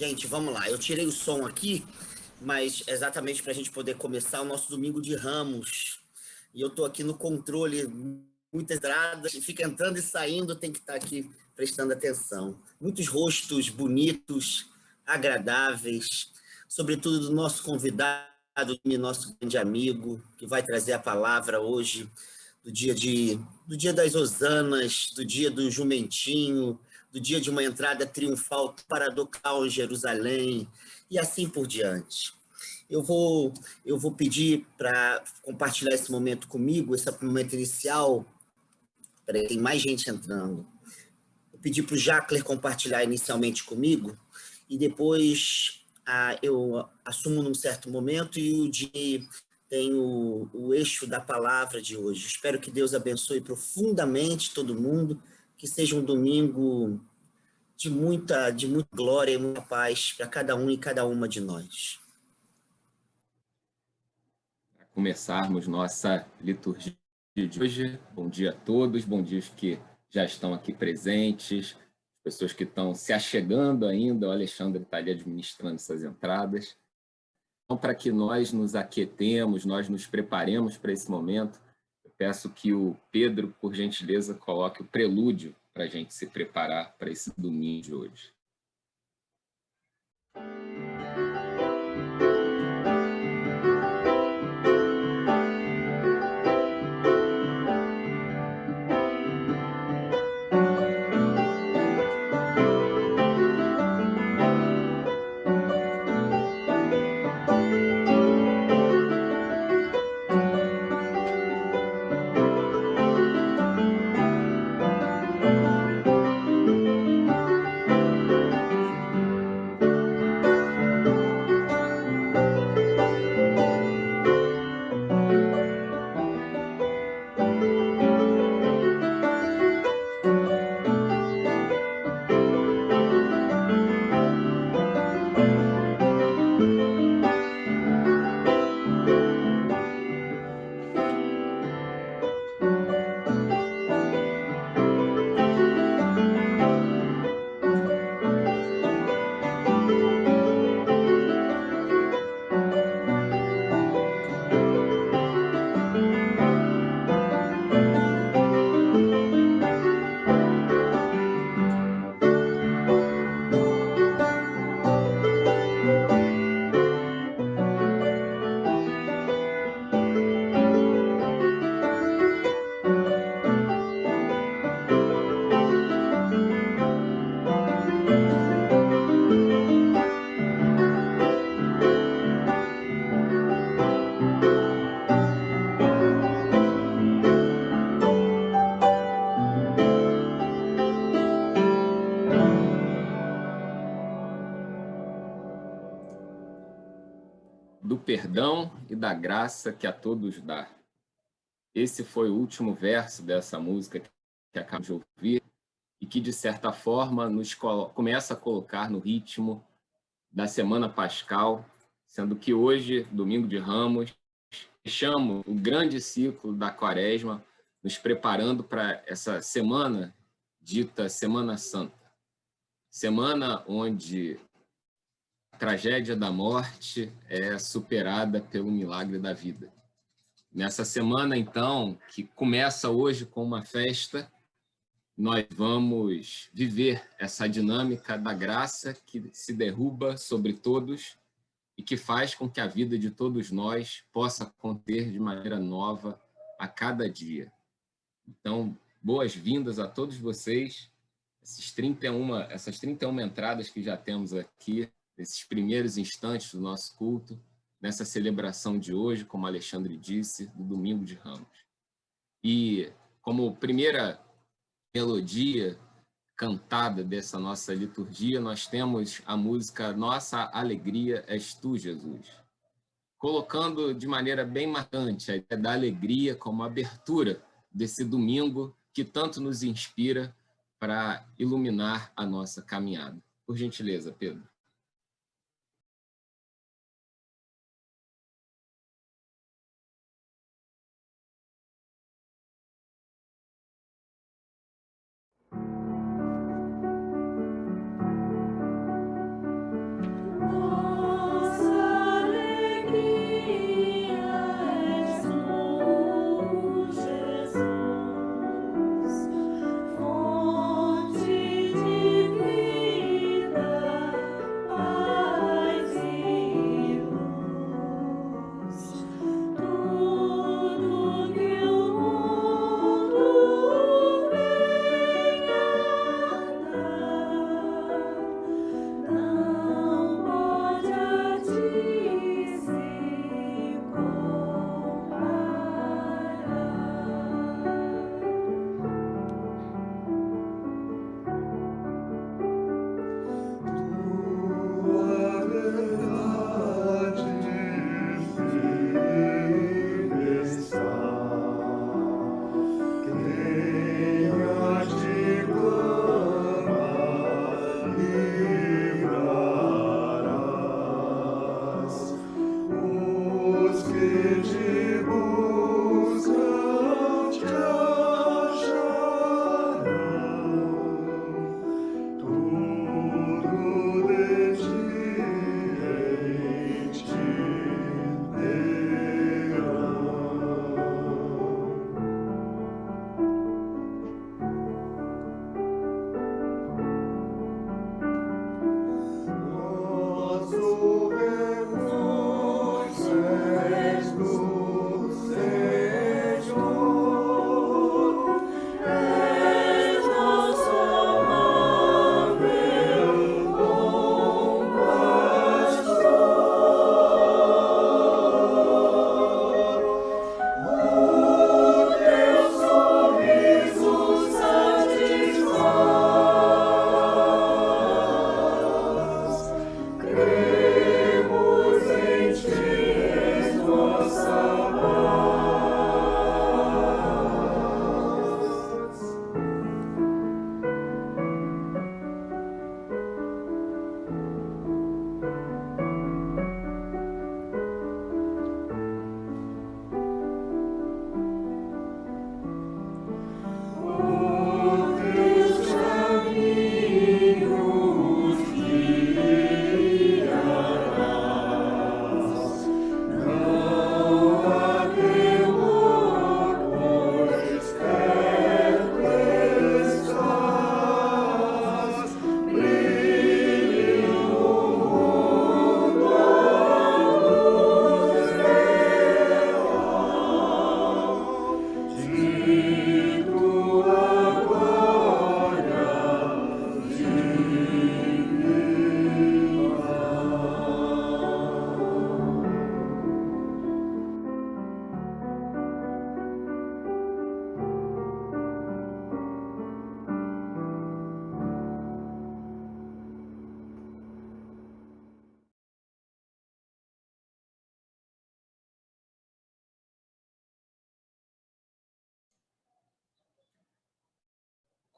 Gente, vamos lá. Eu tirei o som aqui, mas exatamente para a gente poder começar o nosso domingo de Ramos. E eu estou aqui no controle, muitas entradas, fica entrando e saindo, tem que estar aqui prestando atenção. Muitos rostos bonitos, agradáveis, sobretudo do nosso convidado, nosso grande amigo, que vai trazer a palavra hoje, do dia das hosanas, do dia do jumentinho, do dia de uma entrada triunfal paradoxal em Jerusalém, e assim por diante. Eu vou, eu vou pedir para compartilhar esse momento comigo, esse momento inicial. Peraí, tem mais gente entrando. Eu pedi para o Jacler compartilhar inicialmente comigo, e depois eu assumo num certo momento e o Di tem o eixo da palavra de hoje. Espero que Deus abençoe profundamente todo mundo, que seja um domingo de muita glória e muita paz para cada um e cada uma de nós. Para começarmos nossa liturgia de hoje, bom dia a todos, bom dia aos que já estão aqui presentes, pessoas que estão se achegando ainda, o Alexandre está ali administrando essas entradas. Então, para que nós nos aquietemos, nós nos preparemos para esse momento, eu peço que o Pedro, por gentileza, coloque o prelúdio para a gente se preparar para esse domingo de hoje. Do perdão e da graça que a todos dá. Esse foi o último verso dessa música que acabamos de ouvir e que, de certa forma, nos começa a colocar no ritmo da Semana Pascal, sendo que hoje, domingo de Ramos, fechamos o grande ciclo da Quaresma, nos preparando para essa semana dita Semana Santa. Semana onde a tragédia da morte é superada pelo milagre da vida. Nessa semana, então, que começa hoje com uma festa, nós vamos viver essa dinâmica da graça que se derruba sobre todos e que faz com que a vida de todos nós possa acontecer de maneira nova a cada dia. Então, boas-vindas a todos vocês, essas 31 entradas que já temos aqui, nesses primeiros instantes do nosso culto, nessa celebração de hoje, como Alexandre disse, do Domingo de Ramos. E como primeira melodia cantada dessa nossa liturgia, nós temos a música Nossa Alegria És Tu, Jesus, colocando de maneira bem marcante a ideia da alegria como abertura desse domingo que tanto nos inspira para iluminar a nossa caminhada. Por gentileza, Pedro.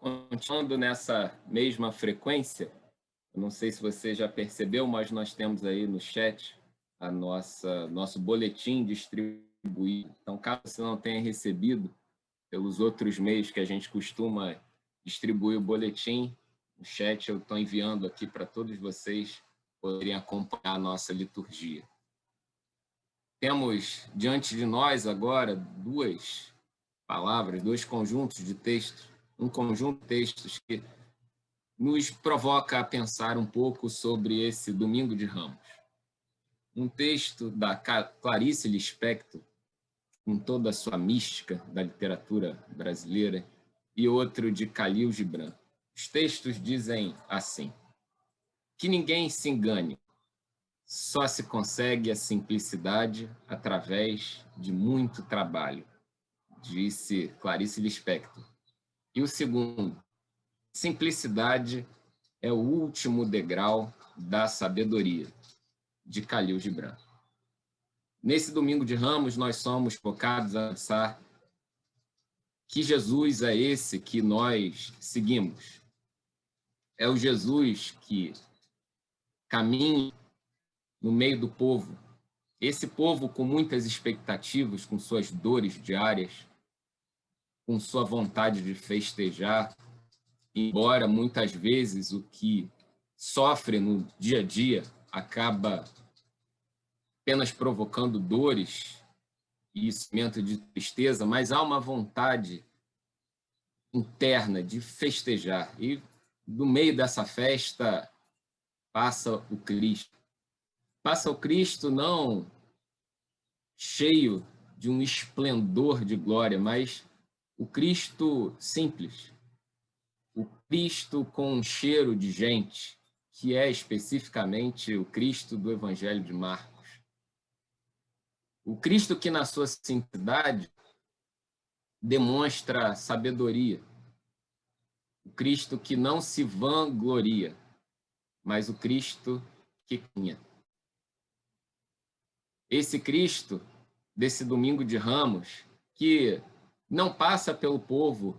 Continuando nessa mesma frequência, eu não sei se você já percebeu, mas nós temos aí no chat nosso boletim distribuído. Então, caso você não tenha recebido pelos outros meios que a gente costuma distribuir o boletim, no chat eu estou enviando aqui para todos vocês poderem acompanhar a nossa liturgia. Temos diante de nós agora duas palavras, dois conjuntos de textos, um conjunto de textos que nos provoca a pensar um pouco sobre esse Domingo de Ramos. Um texto da Clarice Lispector, com toda a sua mística da literatura brasileira, e outro de Khalil Gibran. Os textos dizem assim: que ninguém se engane, só se consegue a simplicidade através de muito trabalho, disse Clarice Lispector. E o segundo: simplicidade é o último degrau da sabedoria, de Khalil Gibran. Nesse Domingo de Ramos, nós somos focados a pensar que Jesus é esse que nós seguimos. É o Jesus que caminha no meio do povo. Esse povo com muitas expectativas, com suas dores diárias, com sua vontade de festejar, embora muitas vezes o que sofre no dia a dia acaba apenas provocando dores e sentimento de tristeza, mas há uma vontade interna de festejar. E no meio dessa festa passa o Cristo. Passa o Cristo não cheio de um esplendor de glória, mas o Cristo simples. O Cristo com um cheiro de gente, que é especificamente o Cristo do Evangelho de Marcos. O Cristo que, na sua simplicidade, demonstra sabedoria. O Cristo que não se vangloria, mas o Cristo que caminha. Esse Cristo, desse Domingo de Ramos, que não passa pelo povo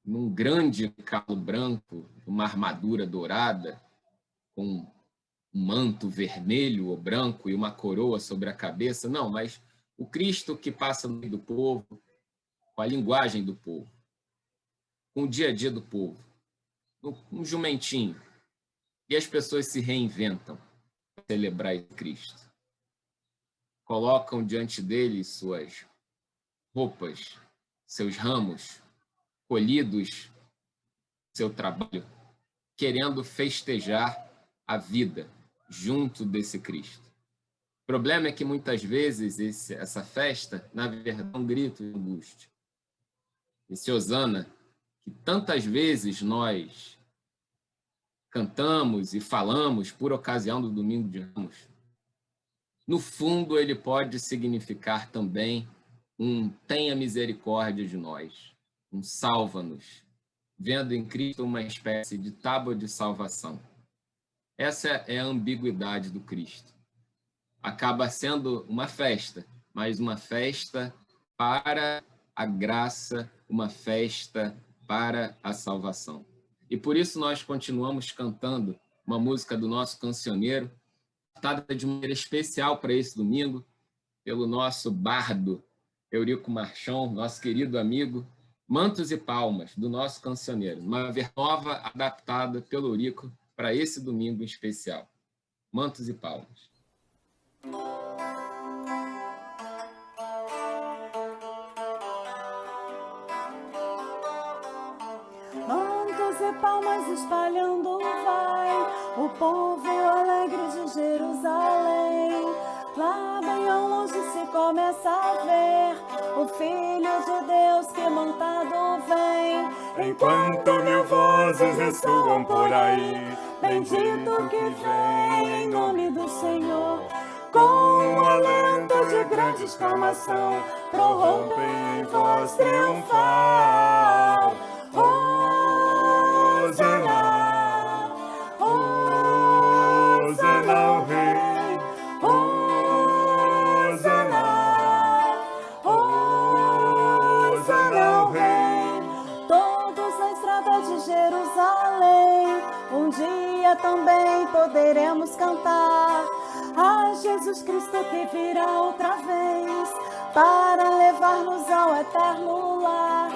num grande cavalo branco, uma armadura dourada, com um manto vermelho ou branco e uma coroa sobre a cabeça, não, mas o Cristo que passa no meio do povo, com a linguagem do povo, com o dia a dia do povo, um jumentinho, e as pessoas se reinventam para celebrar esse Cristo. Colocam diante dele suas roupas, seus ramos, colhidos seu trabalho, querendo festejar a vida junto desse Cristo. O problema é que muitas vezes essa festa, na verdade, é um grito de angústia. Esse Hosana, que tantas vezes nós cantamos e falamos por ocasião do Domingo de Ramos, no fundo ele pode significar também um tenha misericórdia de nós, um salva-nos, vendo em Cristo uma espécie de tábua de salvação. Essa é a ambiguidade do Cristo. Acaba sendo uma festa, mas uma festa para a graça, uma festa para a salvação. E por isso nós continuamos cantando uma música do nosso cancioneiro, cantada de maneira especial para esse domingo, pelo nosso bardo Eurico Marchon, nosso querido amigo, Mantos e Palmas, do nosso cancioneiro, uma versão nova adaptada pelo Eurico para esse domingo em especial. Mantos e Palmas. Mantos e palmas espalhando vai o povo alegre de Jerusalém. Lá bem ao longe se começa a ver o Filho de Deus que montado vem. Enquanto mil vozes ressoam por aí, Bendito que vem em nome do Senhor, com um alento de grande exclamação, prorrompem em voz triunfal. Hosana, Hosana ao Rei, Hosana, Hosana ao Rei. Todos na estrada de poderemos cantar a Jesus Cristo que virá outra vez para levar-nos ao eterno lar.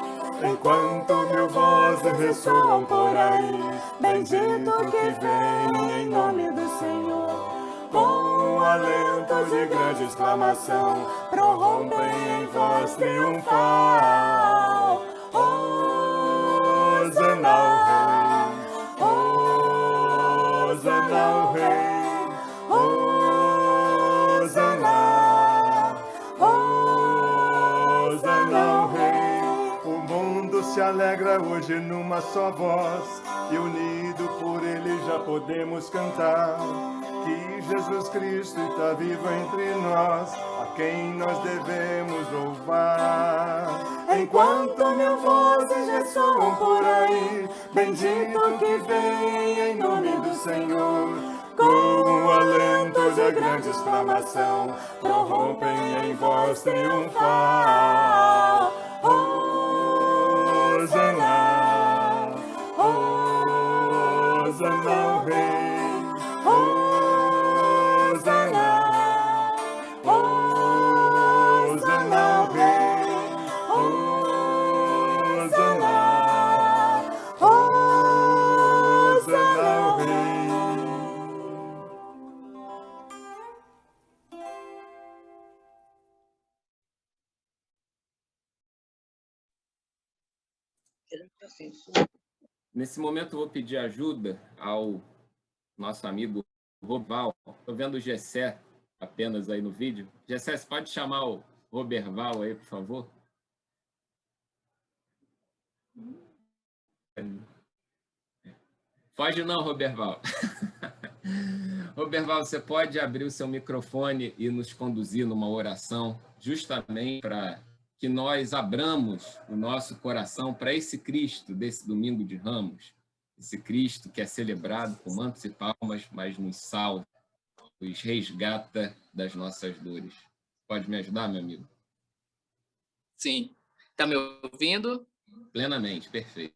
Enquanto mil vozes ressoam por aí, Bendito que vem em nome do Senhor, com alento de grande exclamação, prorrompem em voz triunfal. Hosana ao Rei, Hosana ao Rei, Hosana, Hosana ao Rei. O mundo se alegra hoje numa só voz, e unido por ele já podemos cantar que Jesus Cristo está vivo entre nós, a quem nós devemos louvar. Enquanto mil vozes ressoam por aí, bendito que vem em nome do Senhor, Com o alento de grande exclamação, prorrompem em voz triunfal. Hosana, Hosana ao Rei, Hosana, Hosana ao Rei, Hosana, Hosana ao Rei. Nesse momento, eu vou pedir ajuda ao nosso amigo Roberval. Estou vendo o Gessé apenas aí no vídeo. Gessé, você pode chamar o Roberval aí, por favor? Pode não, Roberval. Roberval, você pode abrir o seu microfone e nos conduzir numa oração, justamente para que nós abramos o nosso coração para esse Cristo desse domingo de Ramos, esse Cristo que é celebrado com mantos e palmas, mas nos salva, nos resgata das nossas dores. Pode me ajudar, meu amigo? Sim. Está me ouvindo? Plenamente, perfeito.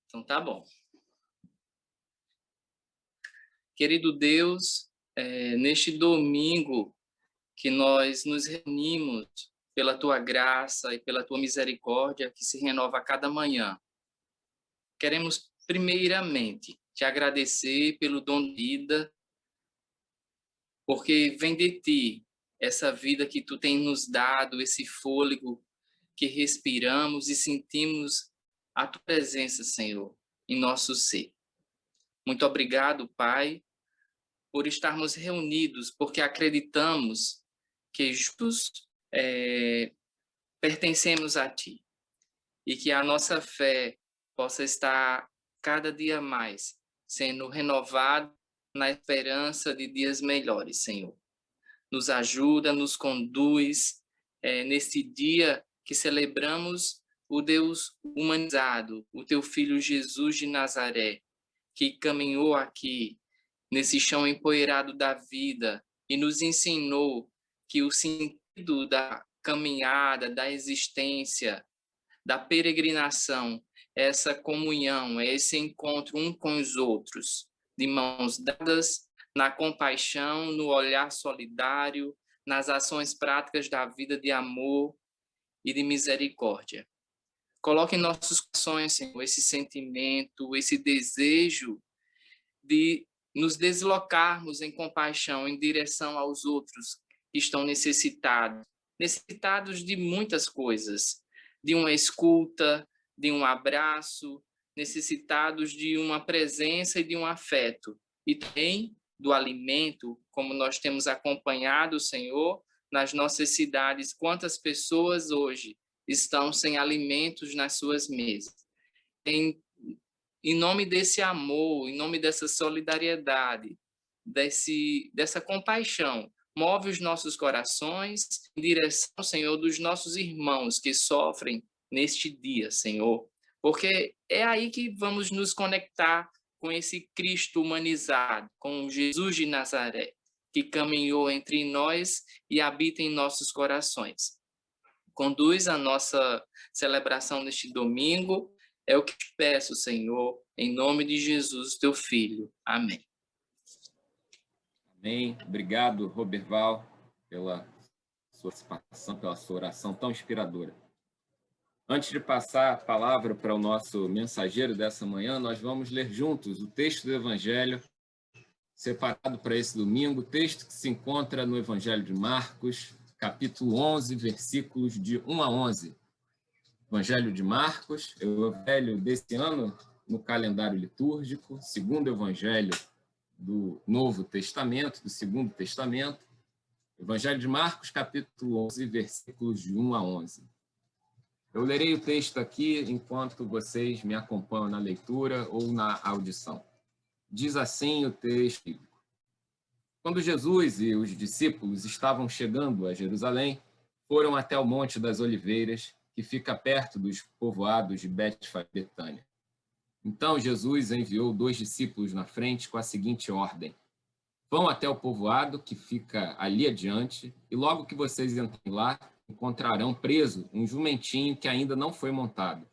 Então tá bom. Querido Deus, neste domingo que nós nos reunimos pela Tua graça e pela Tua misericórdia que se renova a cada manhã, queremos primeiramente Te agradecer pelo dom de vida, porque vem de Ti essa vida que Tu tem nos dado, esse fôlego que respiramos e sentimos a Tua presença, Senhor, em nosso ser. Muito obrigado, Pai, por estarmos reunidos, porque acreditamos que juntos pertencemos a Ti e que a nossa fé possa estar cada dia mais sendo renovada na esperança de dias melhores, Senhor. Nos ajuda, nos conduz nesse dia que celebramos o Deus humanizado, o Teu Filho Jesus de Nazaré, que caminhou aqui nesse chão empoeirado da vida e nos ensinou que o sentido da caminhada, da existência, da peregrinação, é essa comunhão, é esse encontro um com os outros, de mãos dadas, na compaixão, no olhar solidário, nas ações práticas da vida de amor e de misericórdia. Coloque em nossos corações, Senhor, esse sentimento, esse desejo de nos deslocarmos em compaixão em direção aos outros que estão necessitados de muitas coisas, de uma escuta, de um abraço, necessitados de uma presença e de um afeto, e também do alimento, como nós temos acompanhado, Senhor, nas nossas cidades, quantas pessoas hoje estão sem alimentos nas suas mesas. Em nome desse amor, em nome dessa solidariedade, dessa compaixão, move os nossos corações em direção, Senhor, dos nossos irmãos que sofrem neste dia, Senhor, porque é aí que vamos nos conectar com esse Cristo humanizado, com Jesus de Nazaré, que caminhou entre nós e habita em nossos corações. Conduz a nossa celebração neste domingo É o que te peço, Senhor, em nome de Jesus, teu Filho. Amém. Amém. Obrigado, Roberval, pela sua participação, pela sua oração tão inspiradora. Antes de passar a palavra para o nosso mensageiro dessa manhã, nós vamos ler juntos o texto do Evangelho separado para esse domingo, texto que se encontra no Evangelho de Marcos, capítulo 11, versículos de 1 a 11. Evangelho de Marcos, é o evangelho desse ano no calendário litúrgico, segundo evangelho do Novo Testamento, do Segundo Testamento. Evangelho de Marcos, capítulo 11, versículos de 1 a 11. Eu lerei o texto aqui enquanto vocês me acompanham na leitura ou na audição. Diz assim o texto bíblico. Quando Jesus e os discípulos estavam chegando a Jerusalém, foram até o Monte das Oliveiras, que fica perto dos povoados de Betfagé e Betânia. Então Jesus enviou 2 discípulos na frente com a seguinte ordem: vão até o povoado que fica ali adiante, e logo que vocês entrem lá, encontrarão preso um jumentinho que ainda não foi montado.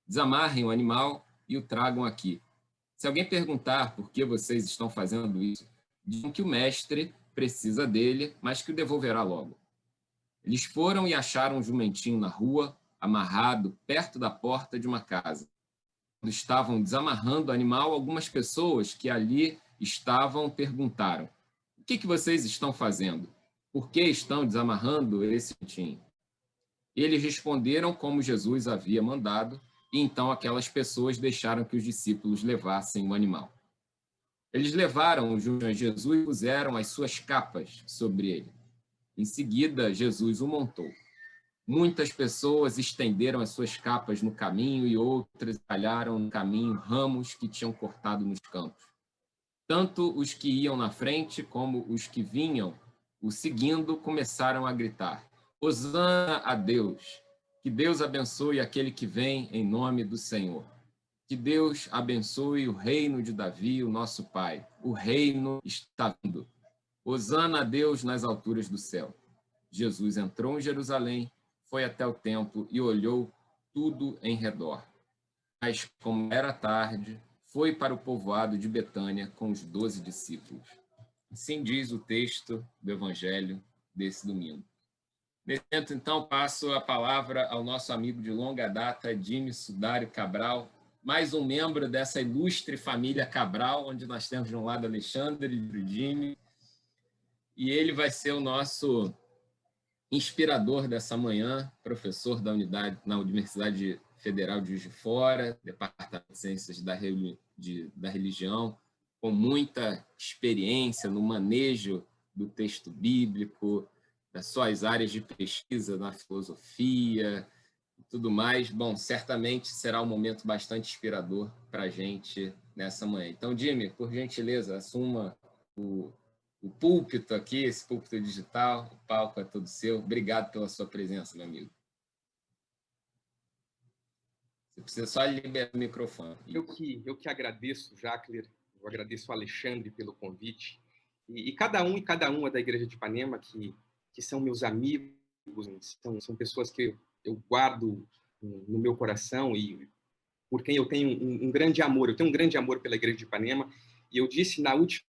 Desamarrem o animal e o tragam aqui. Se alguém perguntar por que vocês estão fazendo isso, digam que o mestre precisa dele, mas que o devolverá logo. Eles foram e acharam um jumentinho na rua, amarrado perto da porta de uma casa. Quando estavam desamarrando o animal, algumas pessoas que ali estavam perguntaram: o que vocês estão fazendo? Por que estão desamarrando esse jumentinho? Eles responderam como Jesus havia mandado, e então aquelas pessoas deixaram que os discípulos levassem o animal. Eles levaram o jumentinho a Jesus e puseram as suas capas sobre ele. Em seguida, Jesus o montou. Muitas pessoas estenderam as suas capas no caminho e outras espalharam no caminho ramos que tinham cortado nos campos. Tanto os que iam na frente como os que vinham o seguindo começaram a gritar: Hosana a Deus! Que Deus abençoe aquele que vem em nome do Senhor. Que Deus abençoe o reino de Davi, o nosso pai. O reino está vindo. Hosana a Deus nas alturas do céu. Jesus entrou em Jerusalém, foi até o templo e olhou tudo em redor. Mas, como era tarde, foi para o povoado de Betânia com os 12 discípulos. Assim diz o texto do Evangelho desse domingo. Nesse momento, então, passo a palavra ao nosso amigo de longa data, Jimmy Sudário Cabral, mais um membro dessa ilustre família Cabral, onde nós temos de um lado Alexandre e o Jimmy, e ele vai ser o nosso inspirador dessa manhã, professor na Universidade Federal de Juiz de Fora, Departamento de Ciências da Religião, com muita experiência no manejo do texto bíblico, das suas áreas de pesquisa na filosofia e tudo mais. Bom, certamente será um momento bastante inspirador para a gente nessa manhã. Então, Jimmy, por gentileza, assuma o púlpito aqui, esse púlpito digital, o palco é todo seu. Obrigado pela sua presença, meu amigo. Você precisa só liberar o microfone. Eu que agradeço, Jacler, eu agradeço ao Alexandre pelo convite, e cada um e cada uma da Igreja de Ipanema, que são meus amigos, são pessoas que eu guardo no meu coração e por quem eu tenho um grande amor. Eu tenho um grande amor pela Igreja de Ipanema, e eu disse na última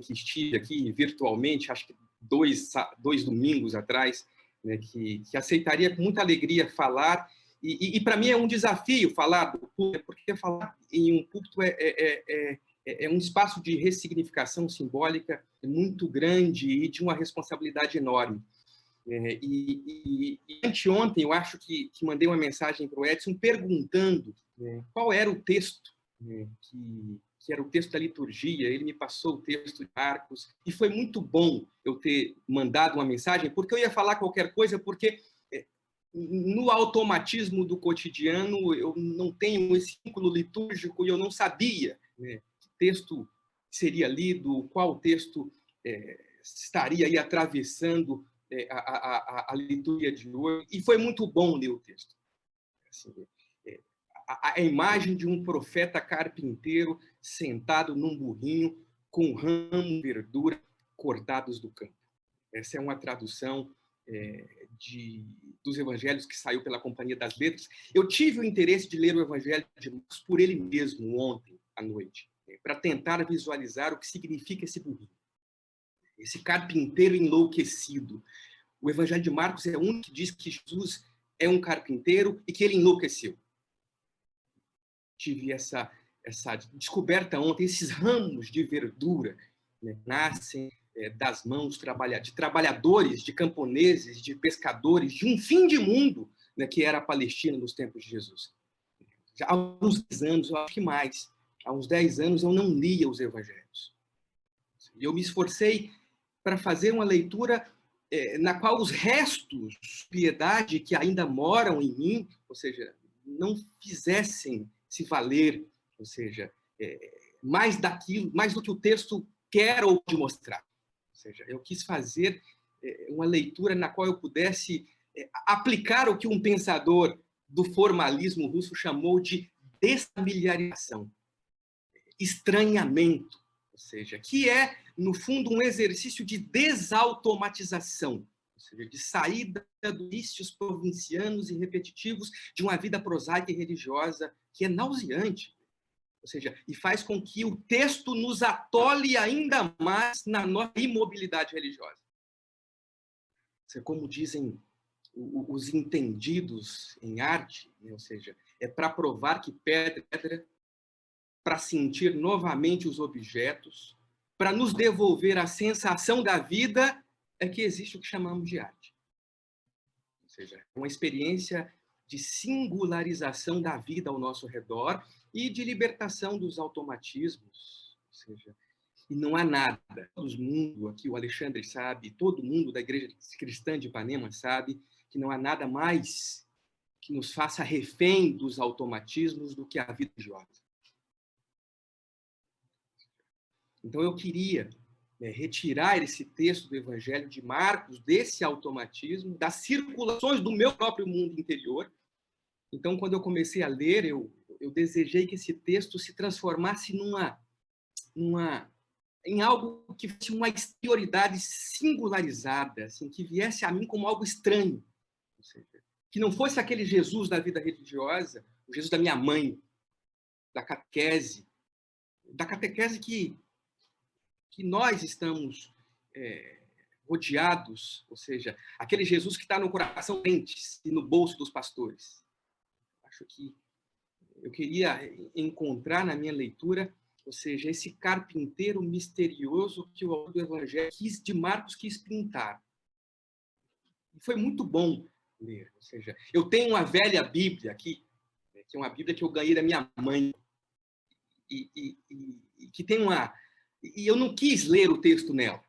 que estive aqui virtualmente, acho que dois domingos atrás, né, que aceitaria com muita alegria falar, e para mim é um desafio falar do púlpito, porque falar em um púlpito é um espaço de ressignificação simbólica muito grande e de uma responsabilidade enorme. E anteontem, eu acho que mandei uma mensagem para o Edson perguntando qual era o texto que era o texto da liturgia. Ele me passou o texto de Marcos, e foi muito bom eu ter mandado uma mensagem, porque eu ia falar qualquer coisa, porque no automatismo do cotidiano eu não tenho esse vínculo litúrgico e eu não sabia que texto seria lido, qual texto estaria aí atravessando a liturgia de hoje, e foi muito bom ler o texto. Assim, a imagem de um profeta carpinteiro sentado num burrinho com ramo de verdura cortados do campo. Essa é uma tradução dos evangelhos que saiu pela Companhia das Letras, eu tive o interesse de ler o Evangelho de Marcos por ele mesmo ontem à noite, para tentar visualizar o que significa esse burrinho, esse carpinteiro enlouquecido. O Evangelho de Marcos é o único que diz que Jesus é um carpinteiro e que ele enlouqueceu. Tive essa descoberta ontem. Esses ramos de verdura, né, nascem das mãos de trabalhadores, de camponeses, de pescadores, de um fim de mundo, né, que era a Palestina nos tempos de Jesus. Já há uns 10 anos, eu acho que mais, há uns 10 anos eu não lia os evangelhos. Eu me esforcei para fazer uma leitura na qual os restos de piedade que ainda moram em mim, ou seja, não fizessem se valer, ou seja, mais do que o texto quer ou pode mostrar. Ou seja, eu quis fazer uma leitura na qual eu pudesse aplicar o que um pensador do formalismo russo chamou de desfamiliarização, estranhamento, ou seja, que é, no fundo, um exercício de desautomatização, ou seja, de saída dos vícios provincianos e repetitivos de uma vida prosaica e religiosa que é nauseante. Ou seja, e faz com que o texto nos atole ainda mais na nossa imobilidade religiosa. Como dizem os entendidos em arte, né? Ou seja, é para provar que pedra, para sentir novamente os objetos, para nos devolver a sensação da vida, é que existe o que chamamos de arte. Ou seja, uma experiência de singularização da vida ao nosso redor e de libertação dos automatismos. Ou seja, e não há nada, todo mundo, aqui o Alexandre sabe, todo mundo da Igreja Cristã de Ipanema sabe, que não há nada mais que nos faça refém dos automatismos do que a vida religiosa. Então eu queria retirar esse texto do Evangelho de Marcos desse automatismo, das circulações do meu próprio mundo interior. Então, quando eu comecei a ler, eu desejei que esse texto se transformasse em algo que fosse uma exterioridade singularizada, assim, que viesse a mim como algo estranho. Ou seja, que não fosse aquele Jesus da vida religiosa, o Jesus da minha mãe, da catequese que nós estamos rodeados, ou seja, aquele Jesus que está no coração crentes e no bolso dos pastores. Acho que eu queria encontrar na minha leitura, ou seja, esse carpinteiro misterioso que o autor do Evangelho de Marcos quis pintar. E foi muito bom ler. Ou seja, eu tenho uma velha Bíblia aqui, que é uma Bíblia que eu ganhei da minha mãe, e que tem uma... E eu não quis ler o texto nela.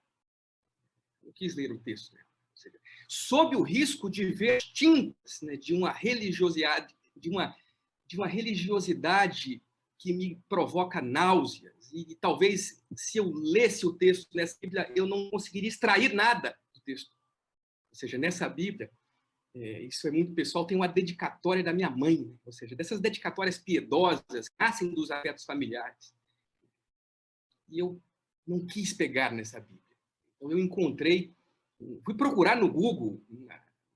Não quis ler o texto nela. Ou seja, sob o risco de ver tintas, né, de uma religiosidade, de uma religiosidade que me provoca náuseas. E talvez, se eu lesse o texto nessa Bíblia, eu não conseguiria extrair nada do texto. Ou seja, nessa Bíblia, isso é muito pessoal, tem uma dedicatória da minha mãe, né? Ou seja, dessas dedicatórias piedosas que nascem dos afetos familiares. E eu não quis pegar nessa Bíblia. Então eu fui procurar no Google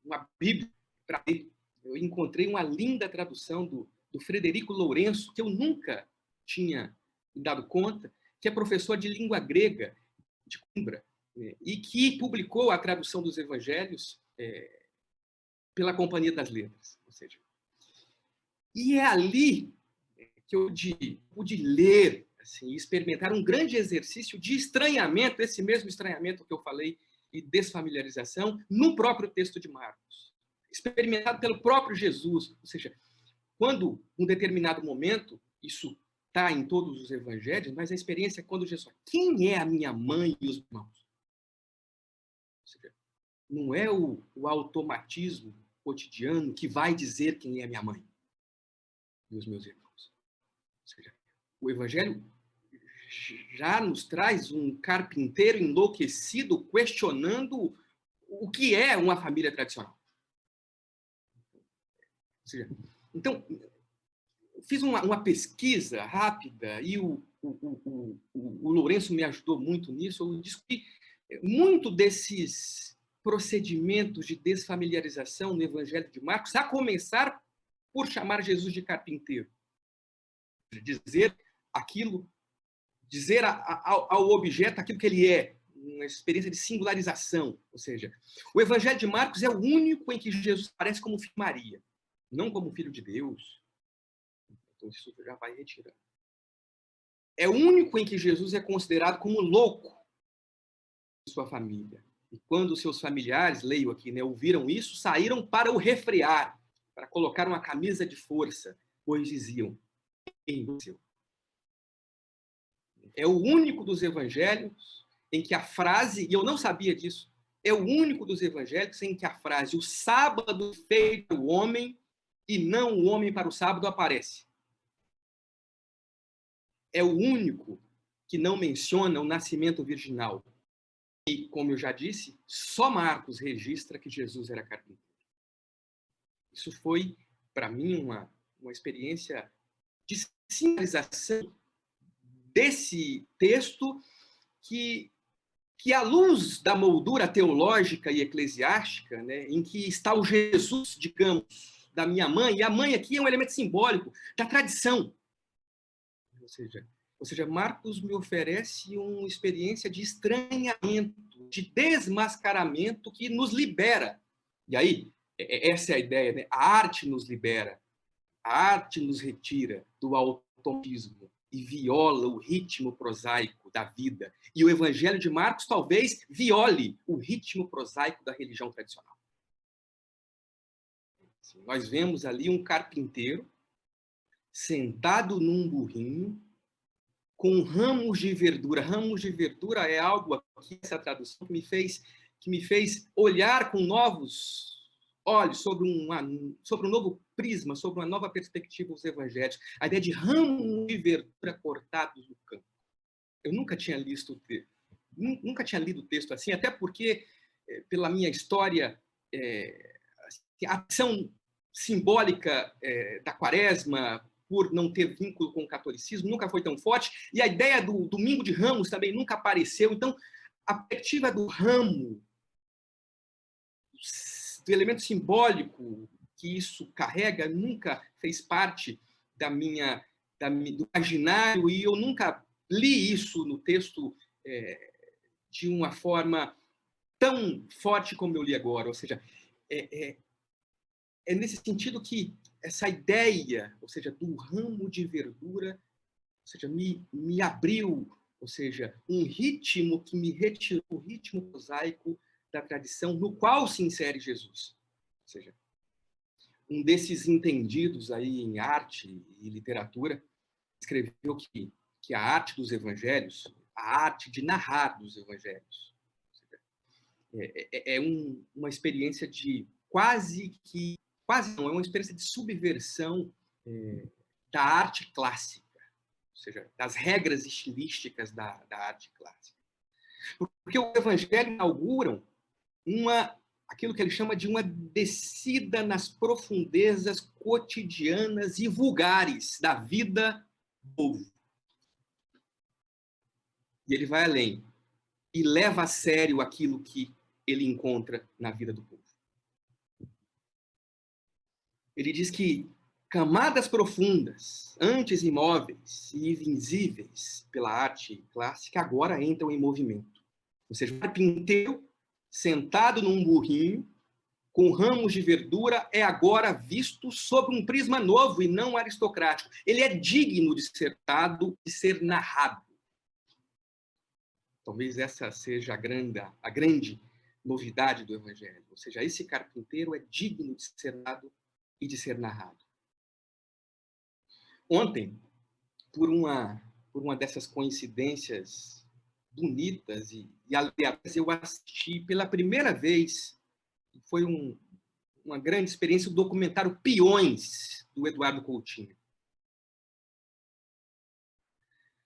uma Bíblia para ler. Eu encontrei uma linda tradução do Frederico Lourenço, que eu nunca tinha me dado conta, que é professor de língua grega de Coimbra, né, e que publicou a tradução dos Evangelhos pela Companhia das Letras. Ou seja, e é ali que eu pude ler, assim, experimentar um grande exercício de estranhamento, esse mesmo estranhamento que eu falei, e desfamiliarização, no próprio texto de Marcos. Experimentado pelo próprio Jesus. Ou seja, quando, em um determinado momento, isso está em todos os evangelhos, mas a experiência é quando Jesus fala, quem é a minha mãe e os irmãos? Ou seja, não é o automatismo cotidiano que vai dizer quem é minha mãe e os meus irmãos. Ou seja, o evangelho já nos traz um carpinteiro enlouquecido questionando o que é uma família tradicional. Ou seja, então, fiz uma pesquisa rápida e o Lourenço me ajudou muito nisso. Eu descobri muito desses procedimentos de desfamiliarização no Evangelho de Marcos, a começar por chamar Jesus de carpinteiro. Dizer aquilo, dizer ao objeto aquilo que ele é, uma experiência de singularização. Ou seja, o Evangelho de Marcos é o único em que Jesus aparece como filho de Maria, não como filho de Deus. Então isso já vai retirando. É o único em que Jesus é considerado como louco de sua família. E quando seus familiares, leio aqui, né, ouviram isso, saíram para o refrear, para colocar uma camisa de força, pois diziam: é o único dos evangelhos em que a frase, e eu não sabia disso, é o único dos evangelhos em que a frase "o sábado feito o homem e não o homem para o sábado" aparece. É o único que não menciona o nascimento virginal. E, como eu já disse, só Marcos registra que Jesus era carpinteiro. Isso foi, para mim, uma experiência de sinalização desse texto que à luz da moldura teológica e eclesiástica, né, em que está o Jesus, digamos, da minha mãe, e a mãe aqui é um elemento simbólico da tradição. Ou seja, Marcos me oferece uma experiência de estranhamento, de desmascaramento que nos libera. E aí, essa é a ideia, né? A arte nos libera, a arte nos retira do automatismo e viola o ritmo prosaico da vida. E o Evangelho de Marcos talvez viole o ritmo prosaico da religião tradicional. Assim, nós vemos ali um carpinteiro sentado num burrinho, com ramos de verdura. Ramos de verdura é algo aqui, essa tradução, que me fez olhar com novos olhos sobre um novo prisma, sobre uma nova perspectiva dos evangelhos. A ideia de ramos de verdura cortados no campo. Eu nunca tinha lido o texto assim, até porque, pela minha história, a ação simbólica da Quaresma, por não ter vínculo com o catolicismo, nunca foi tão forte, e a ideia do Domingo de Ramos também nunca apareceu. Então, a perspectiva do ramo, do elemento simbólico que isso carrega, nunca fez parte do imaginário, e eu nunca li isso no texto de uma forma tão forte como eu li agora. Ou seja, é nesse sentido que essa ideia, ou seja, do ramo de verdura, ou seja, me abriu, ou seja, um ritmo que me retirou o ritmo prosaico da tradição no qual se insere Jesus. Ou seja, um desses entendidos aí em arte e literatura escreveu que a arte dos evangelhos, a arte de narrar dos evangelhos, uma experiência de quase não, é uma experiência de subversão da arte clássica, ou seja, das regras estilísticas da arte clássica. Porque o Evangelho inauguram aquilo que ele chama de uma descida nas profundezas cotidianas e vulgares da vida do povo. E ele vai além e leva a sério aquilo que ele encontra na vida do povo. Ele diz que camadas profundas, antes imóveis e invisíveis pela arte clássica, agora entram em movimento. Ou seja, o carpinteiro, sentado num burrinho, com ramos de verdura, é agora visto sob um prisma novo e não aristocrático. Ele é digno de ser dado e ser narrado. Talvez essa seja a grande novidade do Evangelho. Ou seja, esse carpinteiro é digno de ser dado e de ser narrado. Ontem, por uma dessas coincidências bonitas e aleatórias, eu assisti pela primeira vez, foi uma grande experiência, o documentário Peões, do Eduardo Coutinho,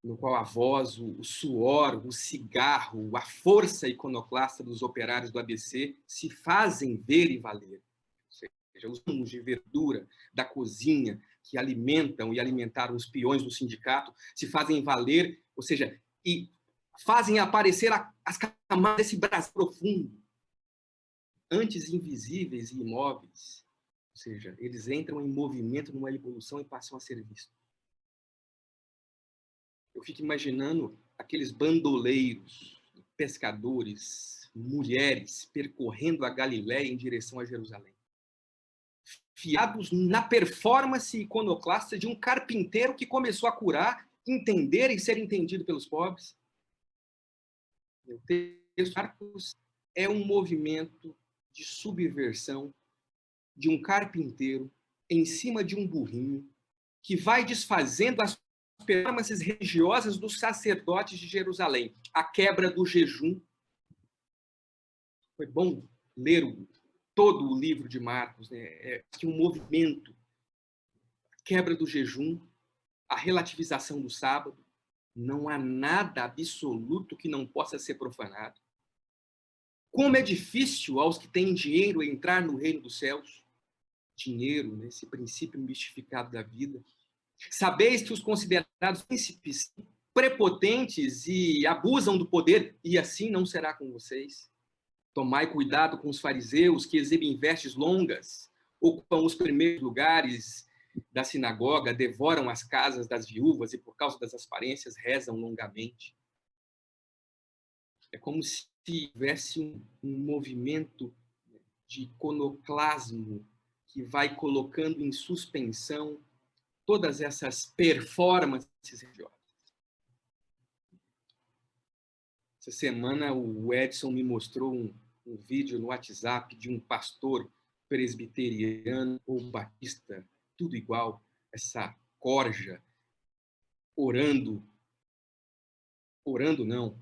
no qual a voz, o suor, o cigarro, a força iconoclasta dos operários do ABC se fazem ver e valer. Os ramos de verdura da cozinha que alimentam e alimentaram os peões do sindicato se fazem valer, ou seja, e fazem aparecer as camadas desse Brasil profundo. antes invisíveis e imóveis, ou seja, eles entram em movimento numa evolução e passam a ser vistos. Eu fico imaginando aqueles bandoleiros, pescadores, mulheres percorrendo a Galiléia em direção a Jerusalém, fiados na performance iconoclasta de um carpinteiro que começou a curar, entender e ser entendido pelos pobres. O texto Marcos é um movimento de subversão de um carpinteiro em cima de um burrinho que vai desfazendo as performances religiosas dos sacerdotes de Jerusalém, a quebra do jejum. Foi bom ler todo o livro de Marcos, né? É um movimento, a quebra do jejum, a relativização do sábado. Não há nada absoluto que não possa ser profanado. Como é difícil aos que têm dinheiro entrar no reino dos céus. Dinheiro, né? Esse princípio mistificado da vida. Sabeis que os considerados príncipes são prepotentes e abusam do poder, e assim não será com vocês. Tomai cuidado com os fariseus que exibem vestes longas, ocupam os primeiros lugares da sinagoga, devoram as casas das viúvas e, por causa das aparências, rezam longamente. É como se tivesse um movimento de iconoclasmo que vai colocando em suspensão todas essas performances religiosas. Essa semana o Edson me mostrou um vídeo no WhatsApp de um pastor presbiteriano ou batista, tudo igual, essa corja, orando não,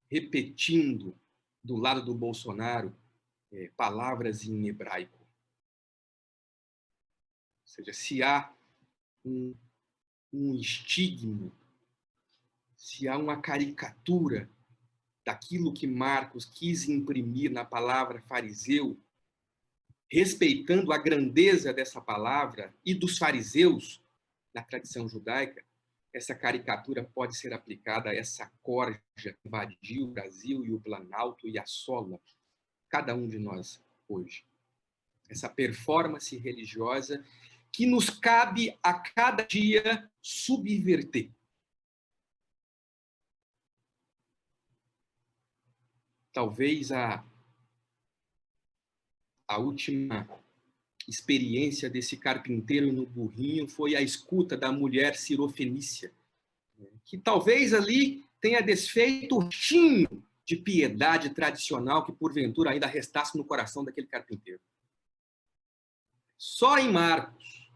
repetindo do lado do Bolsonaro palavras em hebraico. Ou seja, se há um estigma, se há uma caricatura daquilo que Marcos quis imprimir na palavra fariseu, respeitando a grandeza dessa palavra e dos fariseus na tradição judaica, essa caricatura pode ser aplicada a essa corja que invadiu o Brasil e o Planalto e assola cada um de nós hoje. Essa performance religiosa que nos cabe a cada dia subverter. Talvez a última experiência desse carpinteiro no burrinho foi a escuta da mulher cirofenícia, que talvez ali tenha desfeito o restinho de piedade tradicional que porventura ainda restasse no coração daquele carpinteiro. Só em Marcos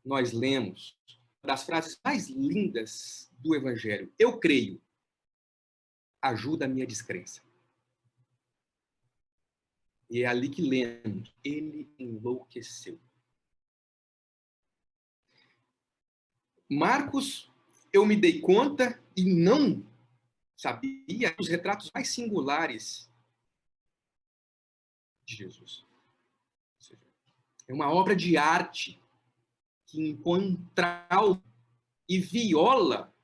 nós lemos uma das frases mais lindas do Evangelho. Eu creio, ajuda a minha descrença. E é ali que lemos, ele enlouqueceu. Marcos, eu me dei conta e não sabia os retratos mais singulares de Jesus. É uma obra de arte que impõe um trauma e viola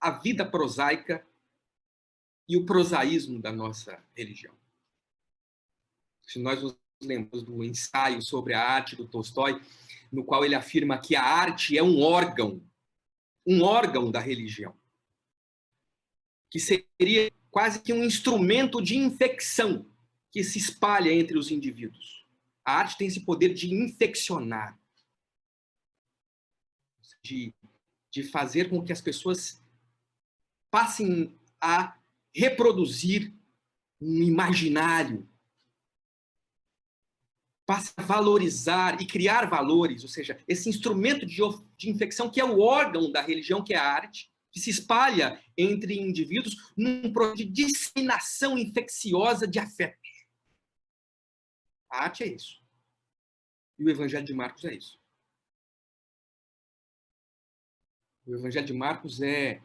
a vida prosaica e o prosaísmo da nossa religião. Se nós nos lembramos do ensaio sobre a arte do Tolstói, no qual ele afirma que a arte é um órgão da religião, que seria quase que um instrumento de infecção que se espalha entre os indivíduos. A arte tem esse poder de infeccionar, de fazer com que as pessoas passem a reproduzir um imaginário, passem a valorizar e criar valores, ou seja, esse instrumento de infecção que é o órgão da religião, que é a arte, que se espalha entre indivíduos num processo de disseminação infecciosa de afetos. A arte é isso. E o Evangelho de Marcos é isso. O Evangelho de Marcos é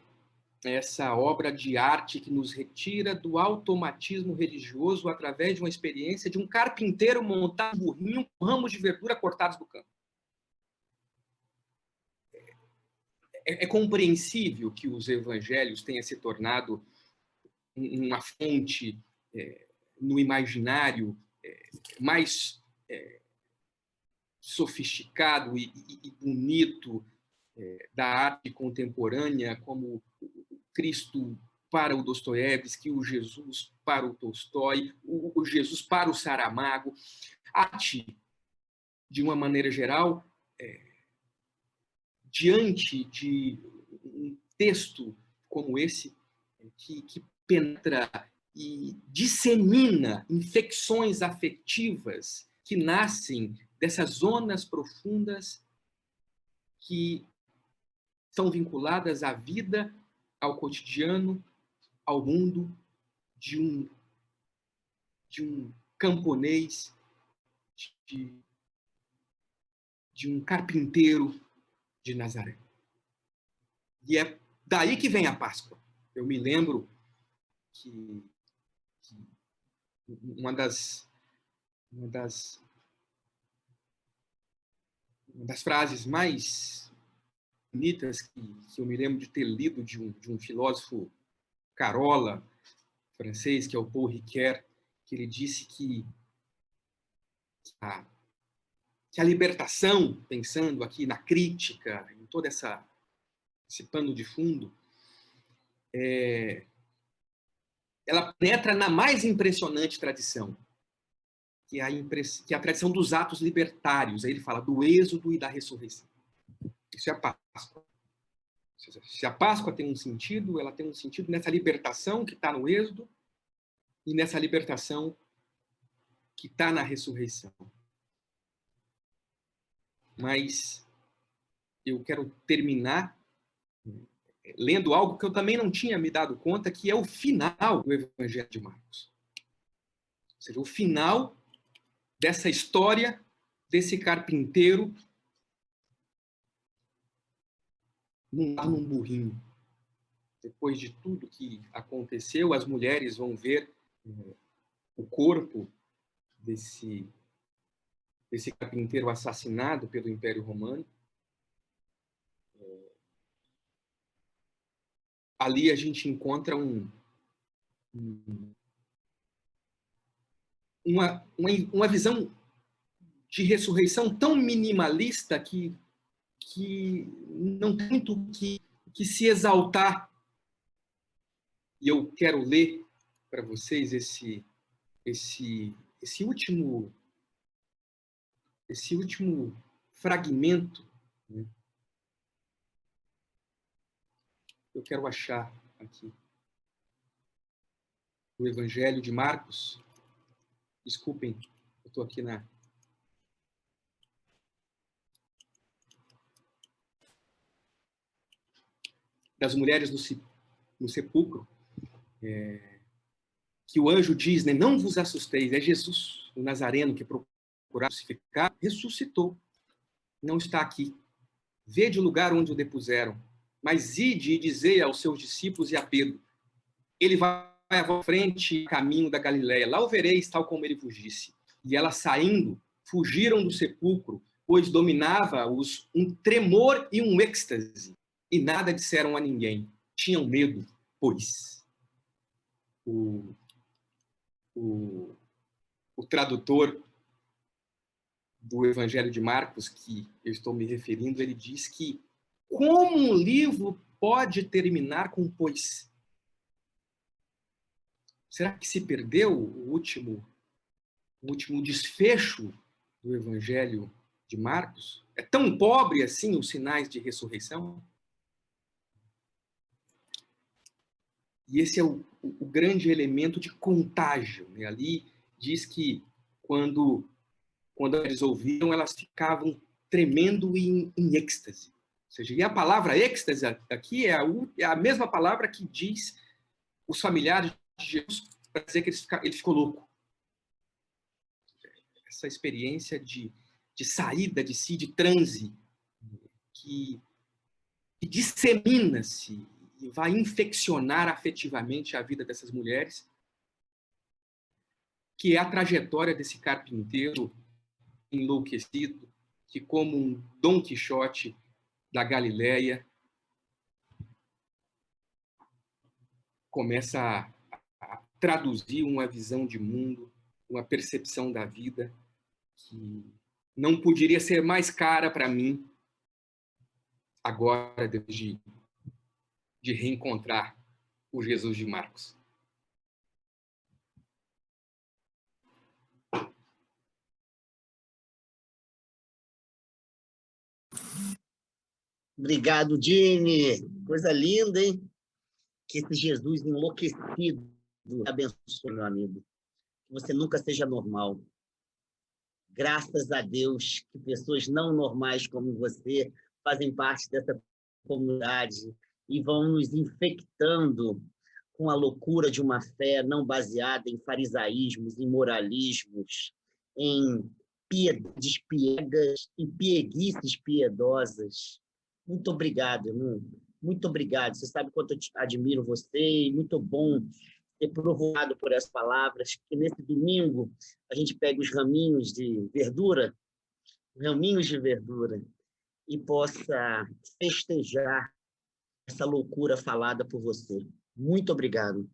essa obra de arte que nos retira do automatismo religioso através de uma experiência de um carpinteiro montado no burrinho com ramos de verdura cortados do campo. É compreensível que os evangelhos tenham se tornado uma fonte no imaginário mais sofisticado e bonito da arte contemporânea, como o Cristo para o Dostoiévski, o Jesus para o Tolstói, o Jesus para o Saramago. A arte, de uma maneira geral, diante de um texto como esse, que penetra e dissemina infecções afetivas que nascem dessas zonas profundas que são vinculadas à vida, ao cotidiano, ao mundo de um camponês, de um carpinteiro de Nazaré. E é daí que vem a Páscoa. Eu me lembro que uma das frases mais bonitas que eu me lembro de ter lido de um filósofo carola francês, que é o Paul Ricoeur, que ele disse que a libertação, pensando aqui na crítica, em todo esse pano de fundo, ela penetra na mais impressionante tradição, que é a tradição dos atos libertários. Aí ele fala do êxodo e da ressurreição. Isso é a Páscoa. Se a Páscoa tem um sentido, ela tem um sentido nessa libertação que está no êxodo e nessa libertação que está na ressurreição. Mas eu quero terminar lendo algo que eu também não tinha me dado conta, que é o final do Evangelho de Marcos. Ou seja, o final dessa história desse carpinteiro num burrinho. Depois de tudo que aconteceu, as mulheres vão ver o corpo desse carpinteiro assassinado pelo Império Romano. Ali a gente encontra uma visão de ressurreição tão minimalista que não tem muito que se exaltar. E eu quero ler para vocês esse último fragmento, né? Eu quero achar aqui o Evangelho de Marcos. Desculpem, eu estou aqui das mulheres no sepulcro, que o anjo diz, né, não vos assusteis, é Jesus, o Nazareno, que procurava crucificar, ressuscitou. Não está aqui. Vede o lugar onde o depuseram. Mas ide e dizei aos seus discípulos e a Pedro, ele vai à frente, caminho da Galileia, lá o vereis, tal como ele vos disse. E elas, saindo, fugiram do sepulcro, pois dominava-os um tremor e um êxtase, e nada disseram a ninguém. Tinham medo, pois o tradutor do Evangelho de Marcos, que eu estou me referindo, ele diz que como um livro pode terminar com pois? Será que se perdeu o último desfecho do Evangelho de Marcos? É tão pobre assim os sinais de ressurreição? E esse é o grande elemento de contágio, né? Ali diz que quando eles ouviram, elas ficavam tremendo em êxtase. Ou seja, e a palavra êxtase aqui é a mesma palavra que diz os familiares de Jesus para dizer que ele ficou louco. Essa experiência de saída de si, de transe, que dissemina-se e vai infeccionar afetivamente a vida dessas mulheres, que é a trajetória desse carpinteiro enlouquecido, que como um Dom Quixote da Galileia começa traduzir uma visão de mundo, uma percepção da vida que não poderia ser mais cara para mim agora, depois de reencontrar o Jesus de Marcos. Obrigado, Dini. Coisa linda, hein? Que esse Jesus enlouquecido abençoe, meu amigo. Que você nunca seja normal. Graças a Deus que pessoas não normais como você fazem parte dessa comunidade e vão nos infectando com a loucura de uma fé não baseada em farisaísmos, em moralismos, em piedades piegas e pieguices piedosas. Muito obrigado, irmão. Muito obrigado. Você sabe quanto eu admiro você e muito bom ter provocado por essas palavras, que nesse domingo a gente pega os raminhos de verdura, e possa festejar essa loucura falada por você. Muito obrigado.